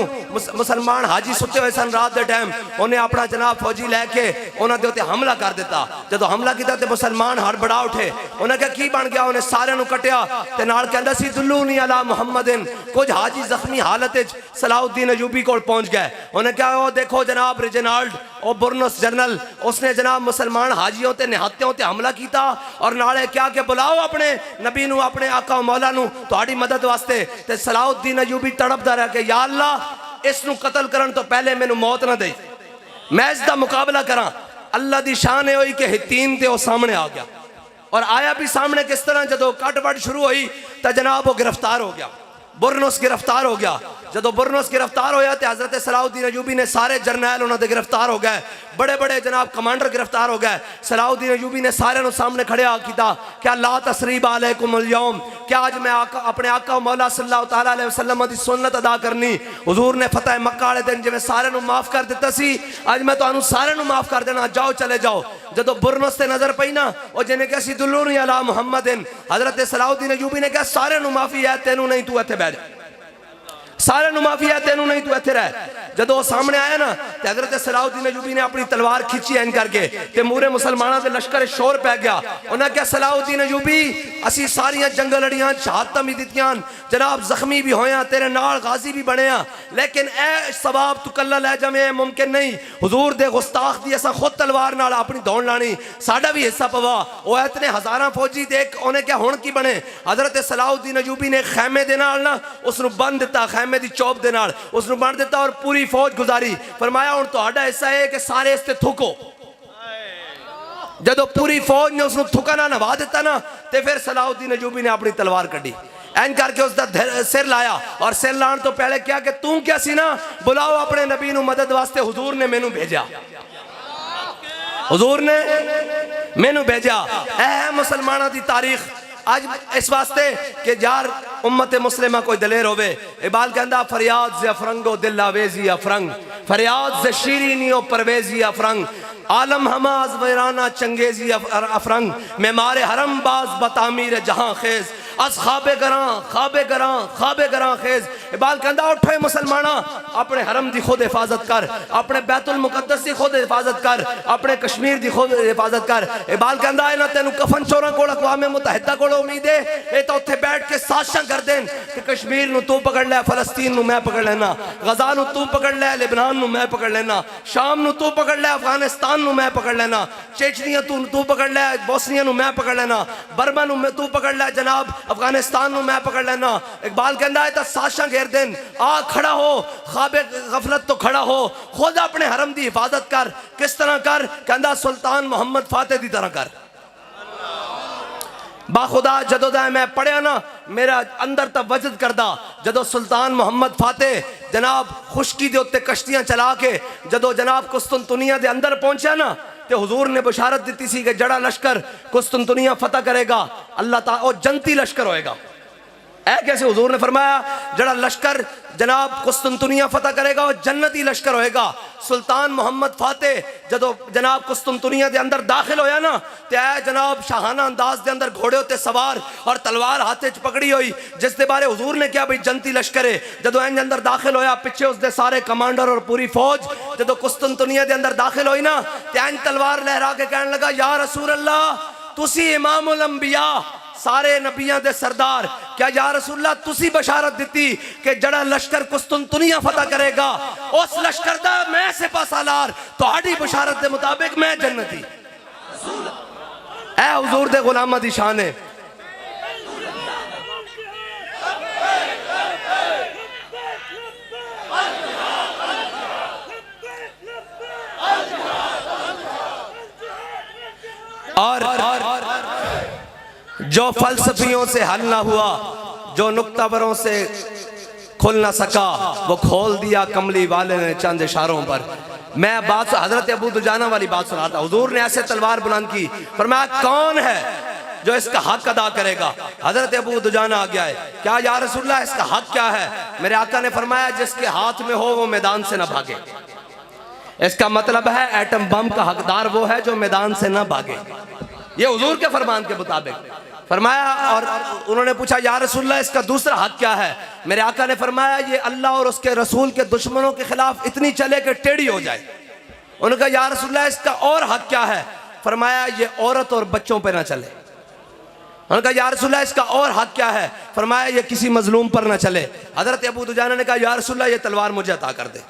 मुसलमान हाजी सुते हुए सन रात के टाइम, उन्हें अपना जनाब फौजी लैके उन्होंने उत्ते हमला कर दिता। जो हमला किया तो मुसलमान हड़बड़ा उठे, उन्हें क्या की बन गया, उन्हें सारे नू कटिया ते नाल कहंदा सी दुल्लूनी अला मुहम्मदिन। कुछ हाजी जख्मी हालत विच सलाहुद्दीन अयूबी कोल पहुंच गए। उन्हें क्या, ओ देखो जनाब रेजिनाल्ड ओ बुरनस जनरल, उसने जनाब मुसलमान हाजियों ते निहत्तियों ते हमला किया, और नाले क्या के बुलाओ अपने नबी नू, अपने आका मौला नू तुहाडी मदद वास्ते। ते सलाहुद्दीन अयूबी तड़पदा रह के, या अल्लाह इस नू कत्ल करन तो पहले मैनू मौत ना दे, मैं इसका मुकाबला करा। अल्लाह दी शान है हुई कि हितीन ते वो सामने आ गया, और आया भी सामने किस तरह, जदों कट शुरू हुई तो जनाब वो गिरफ्तार हो गया, बुरनस गिरफ्तार हो गया। जदों बुरनस गिरफ्तार होया तो हजरत सलाहुद्दीन अयूबी ने सारे जरनैल उन्होंने गिरफ्तार हो गए, बड़े बड़े जनाब कमांडर गिरफ्तार हो गए। सलाहुद्दीन अयूबी ने सारे सामने खड़े किया, क्या ला तसरीब अलैकुमुल यौम, क्या आज मैं अपने आका मौला सल्लल्लाहु तआला अलैहि वसल्लम दी सुन्नत अदा करनी। हुजूर ने फतेह मक्का वाले दिन जिवें सारे माफ कर दिता सी, आज मैं तुहानू सारे माफ कर देना, जाओ चले जाओ। जदों बुरनस ते नजर पई ना, और जिन्हें कहा सी दुल्लूनी अला मुहम्मदिन, हजरत सलाहुद्दीन अयूबी ने कहा सारे माफी है, तेनू नहीं, तू इत्थे बैठ, सारे माफी है, तेनू नहीं, तू इत्थे रह। जदों सामने आया ना तो हजरत सलाहुद्दीन अयूबी ने अपनी तलवार खिंची एन करके, ते मूरे मुसलमानों के लश्कर शोर पै गया। उन्हें क्या, सलाहुद्दीन अयूबी असी सारियां जंग लड़ियां, शहादतां भी दित्तियां, जनाब जख्मी भी होया, तेरे नाल गाजी भी बने, लेकिन ए सवाब तू कल्ला लै जावे मुमकिन नहीं। हुजूर दे गुस्ताख दी असा खुद तलवार नाल अपनी दौड़ लानी, साडा भी हिस्सा पवा। वो इतने हज़ारां फौजी देख उन्हें क्या हुण की बने। हज़रत सलाहुद्दीन अयूबी ने खैमे दे नाल ना उसनू बंद दिता, खैमे दी चौप दे नाल उसनू बंद दिता और पूरी फौज गुजारी। फरमाया हुण तुहाडा हिस्सा है कि सारे इस ते थुको। जदों पूरी फौज ने उसनू थुका ना नवा दिता ना ते फिर सलाहुद्दीन अयूबी ने अपनी तलवार कड्डी, एंज करके उसका सिर लाया और सिर लाने तो पहले क्या कि तू क्या सी ना, बुलाओ अपने नबी नू मदद वास्ते, हुजूर ने मैनू भेजा, हुजूर ने मैनू भेजा। ऐ मुसलमाना दी तारीख आज इस वास्ते कि यार उम्मत मुस्लिमा कोई दलेर होवे। इकबाल कहंदा फरियाद से अफरंगो दिल आवेजी अफरंग, फरियाद से शीरीनियो परवेजी अफरंग, आलम हमाज वैराना चंगेजी अफरंग, मेमारे हरम बाज बतामीर जहां खेज, अस खाबे गरां खेज। इकबाल कहंदा उठो मुसलमाना, अपने हरम दी खुद हिफाजत कर, अपने बैतुल मुकद्दस दी खुद हिफाजत कर, अपने कश्मीर दी खुद हिफाजत कर। इकबाल कहंदा है ना तेनू कफन चोरा कोल अक़वाम मुत्तहिदा कोल उम्मीद है, ये तो उत्थे बैठ के साजिशां कर देन कि कश्मीर नू तू पकड़ लै, फलस्तीन नू मैं पकड़ लेना, गजा नू तू पकड़ लै, लेबनान नू मैं पकड़ लेना, शाम नू तू पकड़ लै, अफगानिस्तान नू मैं पकड़ लेना, चेचनिया तू पकड़ लै, बोस्निया नू मैं पकड़ लेना, बर्मा नू तू पकड़ लै, जनाब अफगानिस्तान नू मैं पकड़ लेना। इकबाल कहंदा है तो साजिशां घेर देन, आ खड़ा हो, ख्वाबे गफलत तो खड़ा हो, खुद अपने हरम दी हिफाजत कर। किस तरह कर? कहंदा सुल्तान मोहम्मद फातेह दी तरह कर। बाखुदा जदों दा मैं पढ़िया ना मेरा अंदर तक वजद करदा, जदों सुल्तान मोहम्मद फातेह जनाब खुशकी दे उत्ते कश्तियां चला के जदों जनाब कुस्तुनतुनिया दे अंदर पहुंचा ना ते हुजूर ने बशारत दी सी कि जड़ा लश्कर कुस्तुनतुनिया फतह करेगा अल्लाह ताला ओ जनती लश्कर होएगा। ऐ कैसे? हुजूर ने फरमाया जड़ा लश्कर जनाब कुस्तुनतुनिया फतह करेगा वो जन्नती लश्कर होएगा। सुल्तान मोहम्मद फातेह जदों जनाब कुस्तुनतुनिया दे अंदर दाखिल होया ना ते ऐ जनाब शाहाना अंदाज दे अंदर घोड़े उत्ते सवार और तलवार हाथे च पकड़ी हुई, जिस दे बारे हुजूर ने क्या भाई जनती लश्कर है। जदों इंज अंदर दाखिल होया पिछे उसदे सारे कमांडर और पूरी फौज जदों कुस्तुनतुनिया दे अंदर दाखिल होई ना ते इंज तलवार लहरा के कहने लगा या रसूल अल्लाह तुसी इमामुल अंबिया, सारे नबियां दे सरदार, क्या या रसूलल्लाह तुसी बशारत दी कि जड़ा लश्कर कुस्तुनतुनिया फतह करेगा उस लश्कर दा मैं सिपा सालार, तुहाडी बशारत दे मुताबिक मैं जन्नती। ऐ हुजूर दे गुलामां दी शान है। और जो फलसफियों से हल ना हुआ, जो नुक्तावरों से खुल ना सका, वो खोल दिया कमली वाले ने चंद इशारों पर। मैं बात हजरत अबू दुजाना वाली बात सुना था। हुजूर ने ऐसे तलवार बुलंद की, फरमाया कौन है जो इसका हक अदा करेगा? हजरत अबू दुजाना आ गया है, क्या या रसूलल्लाह इसका हक क्या है? मेरे आका ने फरमाया जिसके हाथ में हो वो मैदान से ना भागे। इसका मतलब है एटम बम का हकदार वो है जो मैदान से ना भागे। ये हुजूर के फरमान के मुताबिक फरमाया। और उन्होंने पूछा या रसूलल्लाह इसका दूसरा हक क्या है? मेरे आका ने फरमाया ये अल्लाह और उसके रसूल के दुश्मनों के खिलाफ इतनी चले कि टेढ़ी हो जाए। उन्होंने कहा या रसूलल्लाह इसका और हक क्या है? फरमाया ये औरत और बच्चों पे ना चले। उन्होंने कहा या रसूलल्लाह इसका और हक क्या है? फरमाया ये किसी मजलूम पर ना चले। हजरत अबू दुजाना ने कहा या रसूलल्लाह ये तलवार मुझे अता कर दे।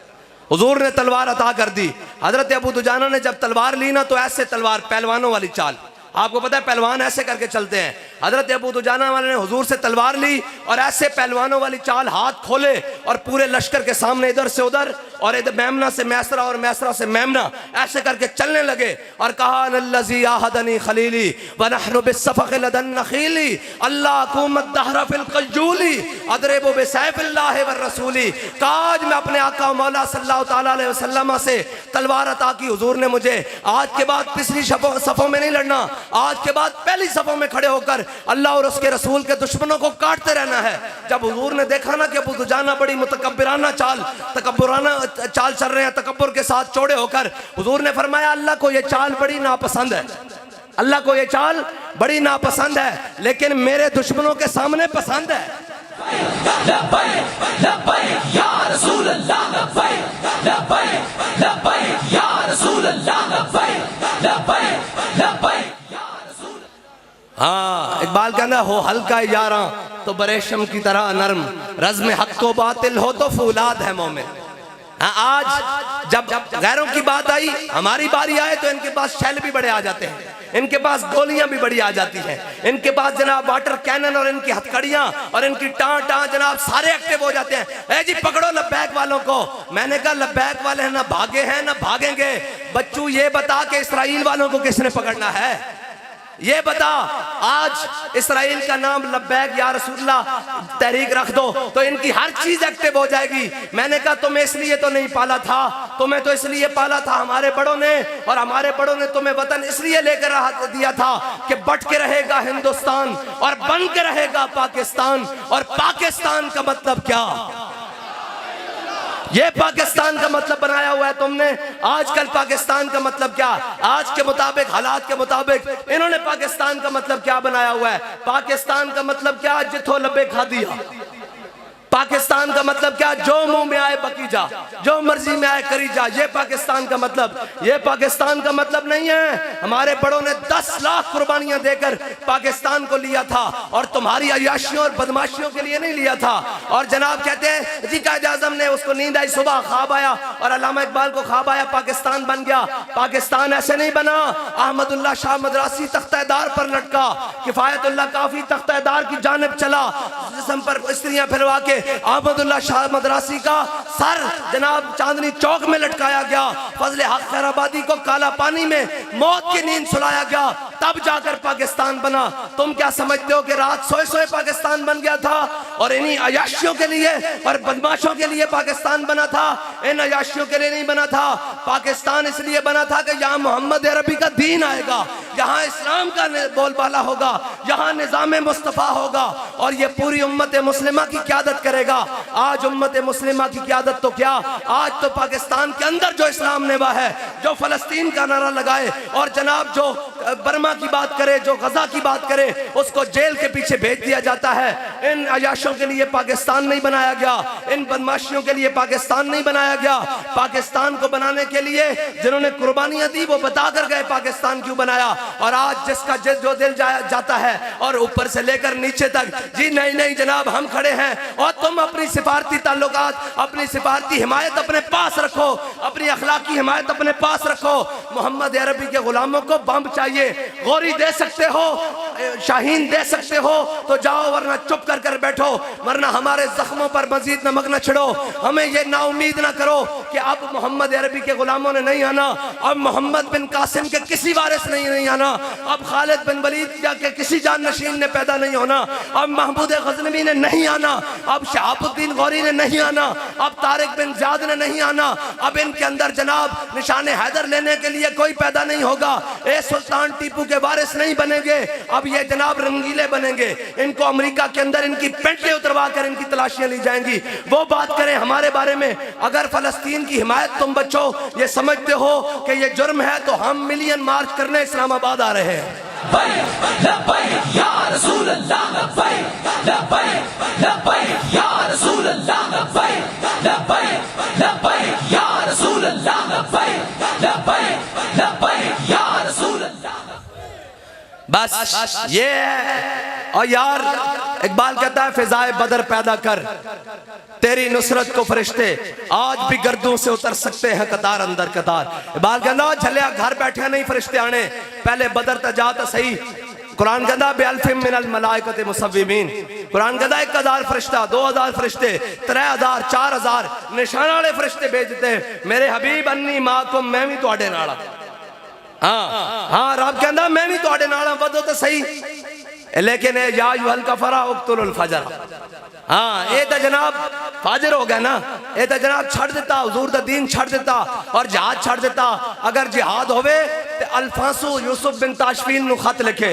हुजूर ने तलवार अता कर दी। हजरत अबू दुजाना ने जब तलवार ली ना तो ऐसे तलवार पहलवानों वाली चाल, आपको पता है पहलवान ऐसे करके चलते हैं। हजरत अबू दुजाना वाले ने हुजूर से तलवार ली और ऐसे पहलवानों वाली चाल, हाथ खोले और पूरे लश्कर के सामने इधर से उधर और इधर मेमना से मैसरा और मैसरा से मेमना ऐसे करके चलने लगे और कहा नल्लज़ी आहदनी खलीली व नहनु बिस्सफ़क़ लदन नखीली अल्लाह कुमत दहरा फिल क़ज्जूली अदरिबु बिसैफ़िल्लाहि व रसूली। काज मैं अपने आका मौला सल्लल्लाहु तआला अलैहि वसल्लम से तलवार अता की। हुजूर ने मुझे आज के बाद पिछली सफ़ों में नहीं लड़ना, आज के बाद पहली सफ़ों में खड़े होकर अल्लाह और उसके रसूल के दुश्मनों को काटते रहना है। जब हुजूर ने देखा ना कि अबू दुजाना बड़ी मुतकब्बिराना तकब्बुराना चाल चल रहे हैं, तकब्बुर के साथ चौड़े होकर, हुजूर ने फरमाया अल्लाह को ये चाल बड़ी नापसंद है, अल्लाह को ये चाल बड़ी नापसंद है, लेकिन मेरे दुश्मनों के सामने पसंद है। लब्बैक लब्बैक या रसूल अल्लाह, लब्बैक लब्बैक लब्बैक या रसूल अल्लाह, लब्बैक लब्बैक लब्बैक। हाँ, इकबाल कहना हो हल्का यारा तो बरेशम की तरह नरम, रज़्म हक को बातिल हो तो फूलाद है मोमिन। आज जब गैरों की बात आई, हमारी बारी आए तो इनके पास शैल भी बड़े आ जाते हैं, इनके पास गोलियां भी बड़ी आ जाती हैं, इनके पास जनाब वाटर कैनन और इनकी हथकड़ियां और इनकी टां जनाब सारे एक्टिव हो जाते हैं। ए जी पकड़ो लब्बैक वालों को। मैंने कहा लब्बैक वाले ना भागे हैं ना भागेंगे। बच्चू ये बता के इसराइल वालों को किसने पकड़ना है, ये बता। आज इसराइल का नाम लब्बैक या रसूलुल्लाह तहरीक रख दो तो इनकी हर चीज एक्टिव हो जाएगी। मैंने कहा तुम्हें इसलिए तो नहीं पाला था, तुम्हें तो इसलिए पाला था हमारे बड़ों ने, और हमारे बड़ों ने तुम्हें वतन इसलिए लेकर दिया था कि बट के रहेगा हिंदुस्तान और बन के रहेगा पाकिस्तान। और पाकिस्तान का मतलब क्या, ये पाकिस्तान का मतलब बनाया हुआ है तुमने। आजकल पाकिस्तान का मतलब क्या, आज के मुताबिक हालात के मुताबिक इन्होंने पाकिस्तान का मतलब क्या बनाया हुआ है। पाकिस्तान का मतलब क्या, जिथो लबे खा दिया। पाकिस्तान का मतलब क्या, जो मुंह में आए बकी जा, जो मर्जी में आए करी जा। ये पाकिस्तान का मतलब, ये पाकिस्तान का मतलब नहीं है। हमारे बड़ों ने 10 लाख कुर्बानियां देकर पाकिस्तान को लिया था और तुम्हारी अयाशियों और बदमाशियों के लिए नहीं लिया था। और जनाब कहते हैं जी कायद आज़म ने उसको नींद आई, सुबह ख्वाब आया और अल्लामा इकबाल को ख्वाब आया पाकिस्तान बन गया। पाकिस्तान ऐसे नहीं बना। अहमदुल्लाह शाह मदरासी तख्तेदार पर लटका, किफायतुल्लाह काफी तख्तेदार की जानिब चला, जिस्म पर स्त्रियां फिरवा के अहमदुल्लाह शाह मदरासी का सर जनाब चांदनी चौक में लटकाया गया। फजले हक खैराबादी को काला पानी में मौत की नींद सुलाया गया, तब जाकर पाकिस्तान बना। तुम क्या समझते हो कि रात सोए सोए पाकिस्तान बन गया था और इन्हीं अयाशियों के लिए और बदमाशों के लिए पाकिस्तान बना था? इन अयाशियों के लिए नहीं बना था। पाकिस्तान इसलिए बना था कि यहाँ मोहम्मद अरबी का दीन आएगा, यहाँ इस्लाम का बोलबाला होगा, यहाँ निज़ाम मुस्तफ़ा होगा और ये पूरी उम्मत मुस्लिमा की क़यादत करेगा। आज उम्मत मुस्लिमा की क़यादत तो क्या, आज तो पाकिस्तान के अंदर जो इस्लाम नेवा है, जो फ़लस्तीन का नारा लगाए और जनाब जो बर्मा की बात करे, जो गजा की बात करे, उसको जेल के पीछे भेज दिया जाता है। इन अयाशों के लिए पाकिस्तान नहीं बनाया गया, इन बदमाशियों के लिए पाकिस्तान नहीं बनाया गया। पाकिस्तान को बनाने के लिए जिन्होंने कुर्बानियां दी वो बता कर गए पाकिस्तान क्यों बनाया। और आज जिसका जो दिल जाता है और ऊपर से लेकर नीचे तक जी नहीं नहीं जनाब हम खड़े हैं और तुम अपनी सिफारती ताल्लुकात, अपनी सिफारती हिमायत अपने पास रखो, अपनी अखलाकी हिमायत अपने पास रखो। मोहम्मद अरबी के गुलामों को बम चाहिए, गोरी दे सकते हो, शाहीन दे सकते हो तो जाओ, वरना चुप कर बैठो, वरना हमारे जख्मों पर मजीद नमक न छिड़ो। हमें ये नाउमीद ना करो कि अब मोहम्मद अरबी के गुलामों ने नहीं आना, अब मोहम्मद बिन कासिम के किसी वारिस नहीं आना, अब खालिद बिन वलीद के किसी जान नशीन ने पैदा नहीं होना, अब महमूद गजनवी ने नहीं आना, अब शहाबुद्दीन गौरी ने नहीं आना, अब तारिक बिन ज़ियाद ने नहीं आना, अब इनके अंदर जनाब निशान हैदर लेने के लिए कोई पैदा नहीं होगा। ए सुल्तान टीपू के वारिस नहीं बनेंगे, अब ये जनाब रंगीले बनेंगे। इनको अमेरिका के अंदर इनकी पेंटें उतरवा कर इनकी तलाशियां ली जाएंगी। वो बात करें हमारे बारे में। अगर फलस्तीन की हिमायत तुम बच्चों ये समझते हो कि ये जुर्म है तो हम मिलियन मार्च करने इस्लामाबाद आ रहे हैं। बस ये है। और यार इकबाल कहता है फिजाए बदर पैदा कर, तेरी नुसरत को फरिश्ते आज भी गर्दों से उतर सकते हैं कतार अंदर कतार। इकबाल कहता झलिया घर बैठे नहीं फरिश्ते आने, पहले बदर तक जा तो सही। कुरान कहता बेअल्फिम मिनल मलाइकते मुसव्विमीन, कुरान कहता 1000 फरिश्ता, 2000 फरिश्ते, 3000, 4000 निशान वाले फरिश्ते भेजते मेरे हबीब अन्नी माकुम, मैं भी तुहाडे नाल। हाँ हाँ रब कहता मैं भी तुहाडे नाल वधो तो सही, लेकिन या अय्युहल कफरा उक्तुल फजर। हाँ ये तो जनाब फाजिर हो गया ना, ये तो जनाब छड़ देता, हुजूर दा दीन छड़ देता और जिहाद छड़ देता। अगर जिहाद होवे तो अल्फांसो यूसुफ बिन ताशफीन नु खत लिखे।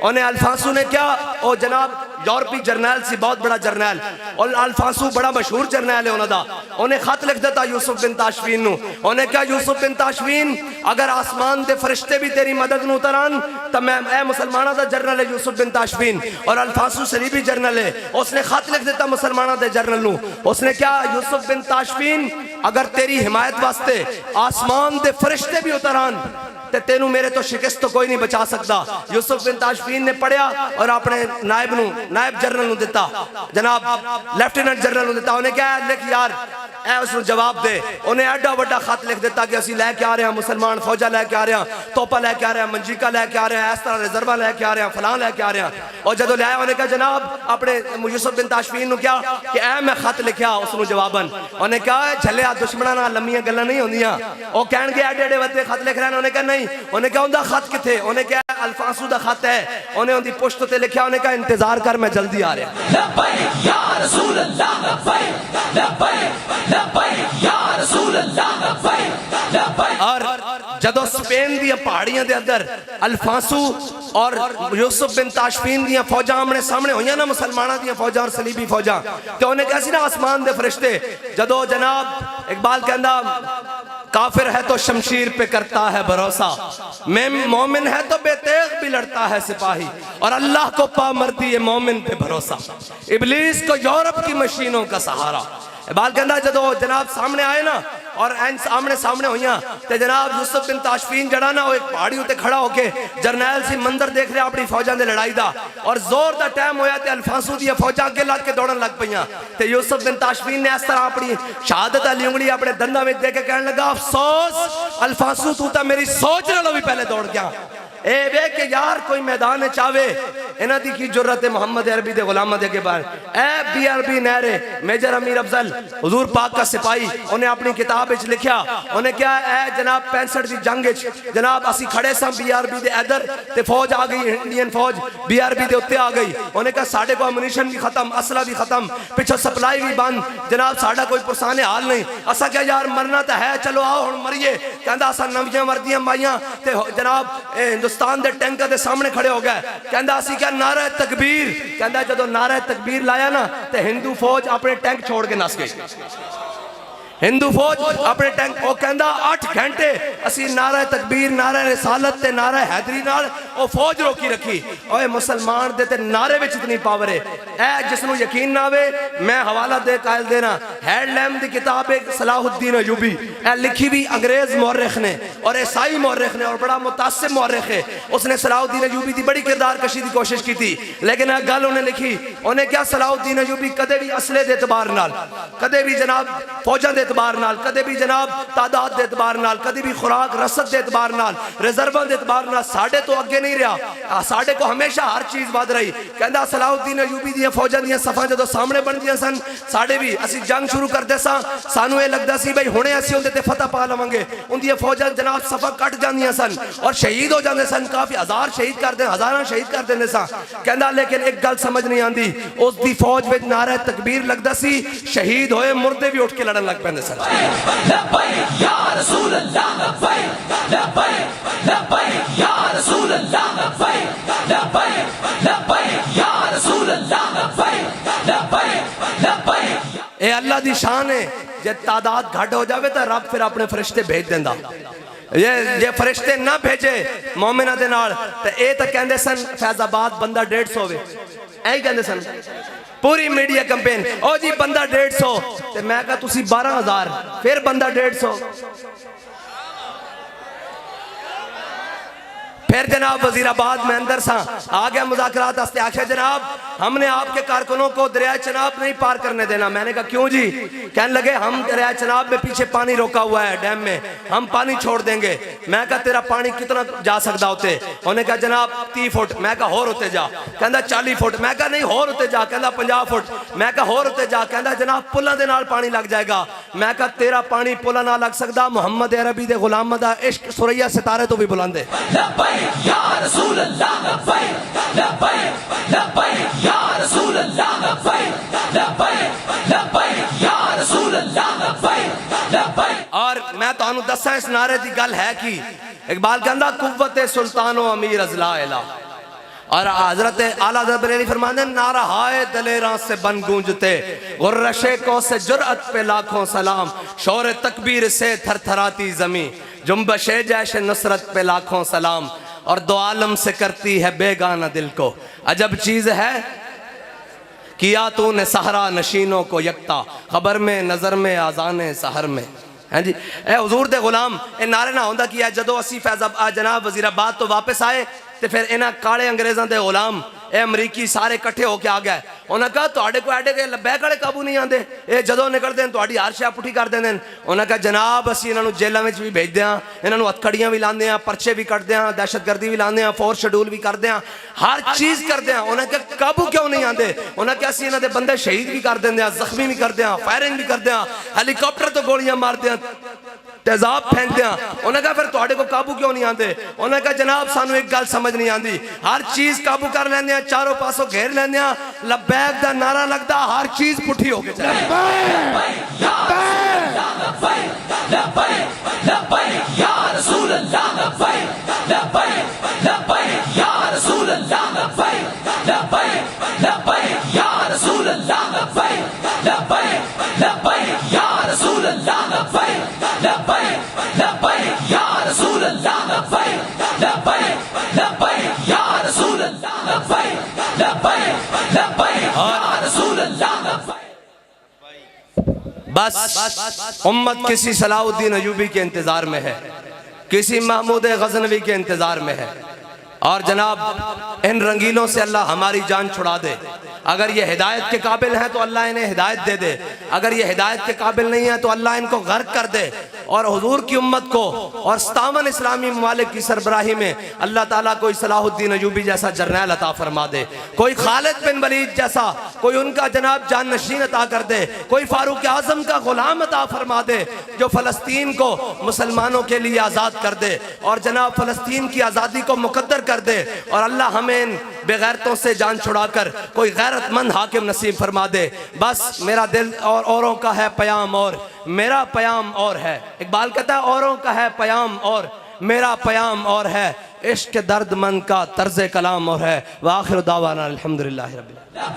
उन्हें अल्फांसो ने क्या, ओ जनाब यूरोपी जर्नैल सी, बहुत बड़ा जर्नैल, और अल्फांसो बड़ा मशहूर जर्नैल है उन्होंने, उन्हें खत लिख देता यूसुफ बिन ताशफीन नु। उन्हें क्या, यूसुफ बिन ताशफीन अगर आसमान दे फरिश्ते भी तेरी मदद न उतरन तो मैं ए मुसलमाना दा जर्नल है यूसुफ बिन ताशफीन, और अल्फांसो सलीबी जर्नल है। उसने खत लिख देता मुसलमाना दे जर्नल नु। उसने क्या, यूसुफ बिन ताशफीन अगर तेरी हिमायत वास्ते आसमान दे फरिश्ते भी उतरन ते तेनू मेरे तो शिकस्त तो कोई नहीं बचा सकता। यूसुफ बिन ताशफीन ने पढ़िया और अपने नायब जनरल नू दिता, जनाब लेफ्टिनेंट जनरल नू दिता। उन्हें क्या लिख यार ए उसनू जवाब दे। उन्हें एडा बड़ा खत लिख दिता कि असी लैके आ रहे हैं मुसलमान फौजा लैके आ रहे हैं, तोपा लैके आ रहे हैं, मंजीका लैके आ रहे हैं, इस तरह रिजर्वा लैके आ रहे हैं, फलां लैके आ रहे हैं। और जदों लिया उन्हें कहा जनाब अपने यूसुफ बिन ताशफीन नू क्या कि ए मैं खत लिखिया उसनू जवाबन। उन्हें कहा झलिया दुश्मना नाल लम्मियां गल्लां नहीं होंदियां। ओ कहणगे एडे एडे वड्डे खत लिख रहे हैं। उन्हें कहा नहीं। उन्हें कहा उनदा खत किथे? उन्हें कहा अल्फांसू दा खत है। उन्हें उनदी पुश्त ते लिखिया। उन्हें कहा इंतजार कर मैं जल्दी आ रहा। लब्बैक या रसूल अल्लाह लब्बैक लब्बैक लब्बैक या रसूल अल्लाह लब्बैक लब्बैक। और जदों स्पेन दी पहाड़ियां दे अंदर अल्फांसू और यूसुफ बिन ताशफीन दी फौजां आमने सामने होईयां ना, मुसलमानां दी फौजां और सलीबी फौजां, ते उन्हें कहा सी ना आसमान दे फरिश्ते, जदों जनाब इकबाल कहंदा काफिर है तो शमशीर पे करता है भरोसा, मैं मोमिन है तो बेतेग भी लड़ता है सिपाही, और अल्लाह को पामर्दी है मोमिन पे भरोसा, इबलीस को यूरोप की मशीनों का सहारा। इकबाल कहंदा जदों जनाब सामने आए ना और आमने सामने हुईयां ते जनाब यूसुफ बिन ताशफीन जड़ा ना वो एक पहाड़ी उत्ते खड़ा होके जरनैल सी मंदिर देख रहा अपनी फौजां दे लड़ाई दा, और जोर दा टाइम होया ते अल्फांसू दी फौजां अगे लग के दौड़न लग पईयां। ते यूसुफ बिन ताशफीन ने इस तरह अपनी शहादत वाली उंगली अपने दंदां विच दे के कहन लगा अफसोस अल्फांसू तू तां मेरी सोच नालों भी पहले दौड़ गया। ए वे के यार कोई मैदान चावे इन्हां दी की जुर्रत है मोहम्मद अरबी दे गुलामां दे के बाहर। ए बीआरबी नहरे मेजर अमीर अफजल हुजूर पाक का सिपाही उन्हें अपनी किताब विच लिखिया। उन्हें क्या ए जनाब 65 दी जंग विच जनाब असी खड़े सां बीआरबी दे इधर ते फौज आ गई, इंडियन फौज बीआरबी दे उत्ते आ गई। उन्हें कहा साडे को अम्यूनिशन भी खत्म, असला भी खत्म, पिछो सप्लाई भी बंद, जनाब साडा कोई पुरसाने हाल नहीं। असा क्या यार मरना तो है, चलो आओ हुण मरिए। कहंदा असा नवियां वर्दियां पाईयां ते जनाब हिंदुस्तान दे टैंकर दे सामने खड़े हो गए। कहंदा असी क्या नारा तकबीर। कहंदा जदों नारा तकबीर लाया ना ते हिंदू फौज अपने टैंक छोड़ के नस गई। हिंदू फौज अपने टैंक वो कहंदा 8 घंटे असी नारा तकबीर नारा रिसालत ते नारा हैदरी नाल ओ फौज रोकी रखी। ओए मुसलमान दे ते नारे विच इतनी पावर है। ए जिसनु यकीन ना आवे मैं हवाला दे कायल देना हैडलैम दी किताब है सलाहुद्दीन अयूबी, ए लिखी भी अंग्रेज मौरख ने और ईसाई मौरख ने और बड़ा मुतासिब मौरख है। उसने सलाहुद्दीन अयूबी दी बड़ी किरदार कशी दी कोशिश की थी, लेकिन ए गल उन्हें लिखी। उन्हें क्या सलाहुद्दीन अयूबी कदे भी असले दे एतबार नाल, कदे भी जनाब फौजां दे एतबार नाल, कदे भी जनाब तादाद दे एतबार नाल, कदे भी खुराक रसद दे एतबार नाल, रिजर्वां दे एतबार नाल साडे तो अगे नहीं रहा। साडे को हमेशा हर चीज वध रही। कहंदा सलाहुद्दीन अयूबी दी फौजां दी सफा जदों सामने बनदियां सन साडे भी असी जंग शुरू करदे सां, सानू ये लगदा सी भाई हुणे असी उहदे ते फतह पा लवांगे। उहदी फौजां जनाब सफा कट जांदियां सन और शहीद हो जांदे सन, काफी हजार शहीद कर दे, हजारां शहीद कर देंदे सा। कहंदा लेकिन एक गल समझ नहीं आंदी, उसदी फौज विच नारा तकबीर लगदा सी, शहीद होए मुर्दे भी उठ के लड़न लग पैंदे सन। लब्बैक या रसूल अल्लाह लब्बैक लब्बैक लब्बैक या रसूल अल्लाह लब्बैक लब्बैक लब्बैक या रसूल अल्लाह लब्बैक लब्बैक लब्बैक। ए अल्लाह दी शान है, जे तादाद घट हो जावे तो रब फिर अपने फरिश्ते भेज देंदा। ये फरिश्ते ना भेजे मोमिना दे नाल ते ए तां कहंदे सन फैजाबाद बंदा 150 वे, ऐ ही कहंदे सन पूरी मीडिया कैंपेन। ओ जी बंदा 150 ते मैं कहा तुसी 12,000 फिर बंदा 150। फिर जनाब वजीराबाद में अंदर सा आ गया मुज़ाकरात वास्ते, आखिर जनाब हमने आपके कारकुनों को दरिया चनाब नहीं पार करने देना। मैंने कहा क्यों जी? कहने लगे हम दरिया चनाब में पीछे पानी रोका हुआ है डैम में, हम पानी छोड़ देंगे। मैं कहा तेरा पानी कितना जा सकता होते? उन्होंने कहा जनाब 30 फुट। मैं कहा होर होते जा। कहना 40 फुट। मैं कहा नहीं होर होते जा। कहना 50 फुट। मैं कहा होर होते जा। कहना जनाब पुलों के नाल पानी लग जाएगा। मैं कहा तेरा पानी पुलों ना लग सकता, मुहम्मद अरबी दे गुलामां दा इश्क सुरैया सितारे तो भी बुलंद है। या रसूल अल्लाह लब्बैक लब्बैक लब्बैक या रसूल अल्लाह लब्बैक लब्बैक लब्बैक या रसूल अल्लाह लब्बैक लब्बैक। और मैं तुहानू दसा इस नारे की गल है कि इकबाल कहंदा कुव्वत सुल्तानो अमीर अजला इला, और हजरत आला बरेली फरमाते नारा हाय दलेरा से बन गूंजते, गुर्रशे को से जुर्अत पे लाखों सलाम, शोर तकबीर से थरथराती जमी, जुम्बशे जैशे नुसरत पे लाखों सलाम, और दो आलम से करती है बेगाना दिल को। अजब चीज है किया तूने सहरा नशीनों को यकता, खबर में नजर में आजाने सहर में। हैं जी। ए हुजूर दे गुलाम ए नारे ना होंदा कि जदों असी फैज़ाबाद जनाब वज़ीराबाद तो वापस आए तो फिर इन्हां काले अंग्रेज़ों के गुलाम ए अमरीकी सारे इकट्ठे होके आ गए। उन्हें कहा तुहाडे को एडे के लबैक वाले काबू नहीं आते, ये जदों निकलते हैं तुहाडी हर शय पुठी कर देंदे हैं। उन्हें कहा जनाब असी इन्हों जेलों में भी भेजते हैं, इन्हों हथकड़ियां भी लाते हैं, परचे भी कटते हैं, दहशतगर्दी भी लाते हैं, फोर्स शेड्यूल भी करते हैं, हर चीज़ करते हैं। उन्हें कहा काबू क्यों नहीं आते? उन्हें कहा असी इन्हों के बंदे शहीद भी कर देंगे, जख्मी भी करते हैं, फायरिंग भी करते हैं, हैलीकॉप्टर तो गोलियां मारते हैं, तेजाब फेंकते हैं। उन्हें कहा फिर तुहाडे को काबू क्यों नहीं आते? उन्हें कहा जनाब सानू एक गल समझ नहीं आती, हर चीज़ काबू कर लेंगे, चारों पासों घेर लेंगे, लब्बैक दा नारा लगता, हर चीज़ पुठी होके चले। बस उम्मत किसी सलाहुद्दीन अयूबी के इंतजार में है, किसी महमूद गजनवी के इंतजार में है। और जनाब इन रंगीलों से अल्लाह हमारी जान छुड़ा दे। अगर ये हिदायत के काबिल हैं तो अल्लाह इन्हें हिदायत दे दे, अगर ये हिदायत के काबिल नहीं है तो अल्लाह इनको गर्क कर दे। और हुजूर की उम्मत को और 57 इस्लामी ममालिक की सरबराही में अल्लाह ताला कोई सलाहुद्दीन अयूबी जैसा जर्नैल अता फरमा दे, कोई खालिद बिन वलीद जैसा कोई उनका जनाब जान नशीन अता कर दे, कोई फारूक आजम का गुलाम अता फरमा दे जो फ़लस्तीन को मुसलमानों के लिए आज़ाद कर दे और जनाब फ़लस्तीन की आज़ादी को मुकद्दर कर दे। और अल्लाह हमें इन बेगैरतों से जान छुड़ाकर कोई गैरतमंद हाकिम नसीब फरमा दे। बस मेरा दिल और औरों का है प्याम और मेरा प्याम और है। इकबाल कहता है औरों का है प्याम और मेरा प्याम और है, इश्क दर्दमंद का तर्ज कलाम और है। व आखिर दावाना अल्हम्दुलिल्लाहि रब्बिल आलमीन।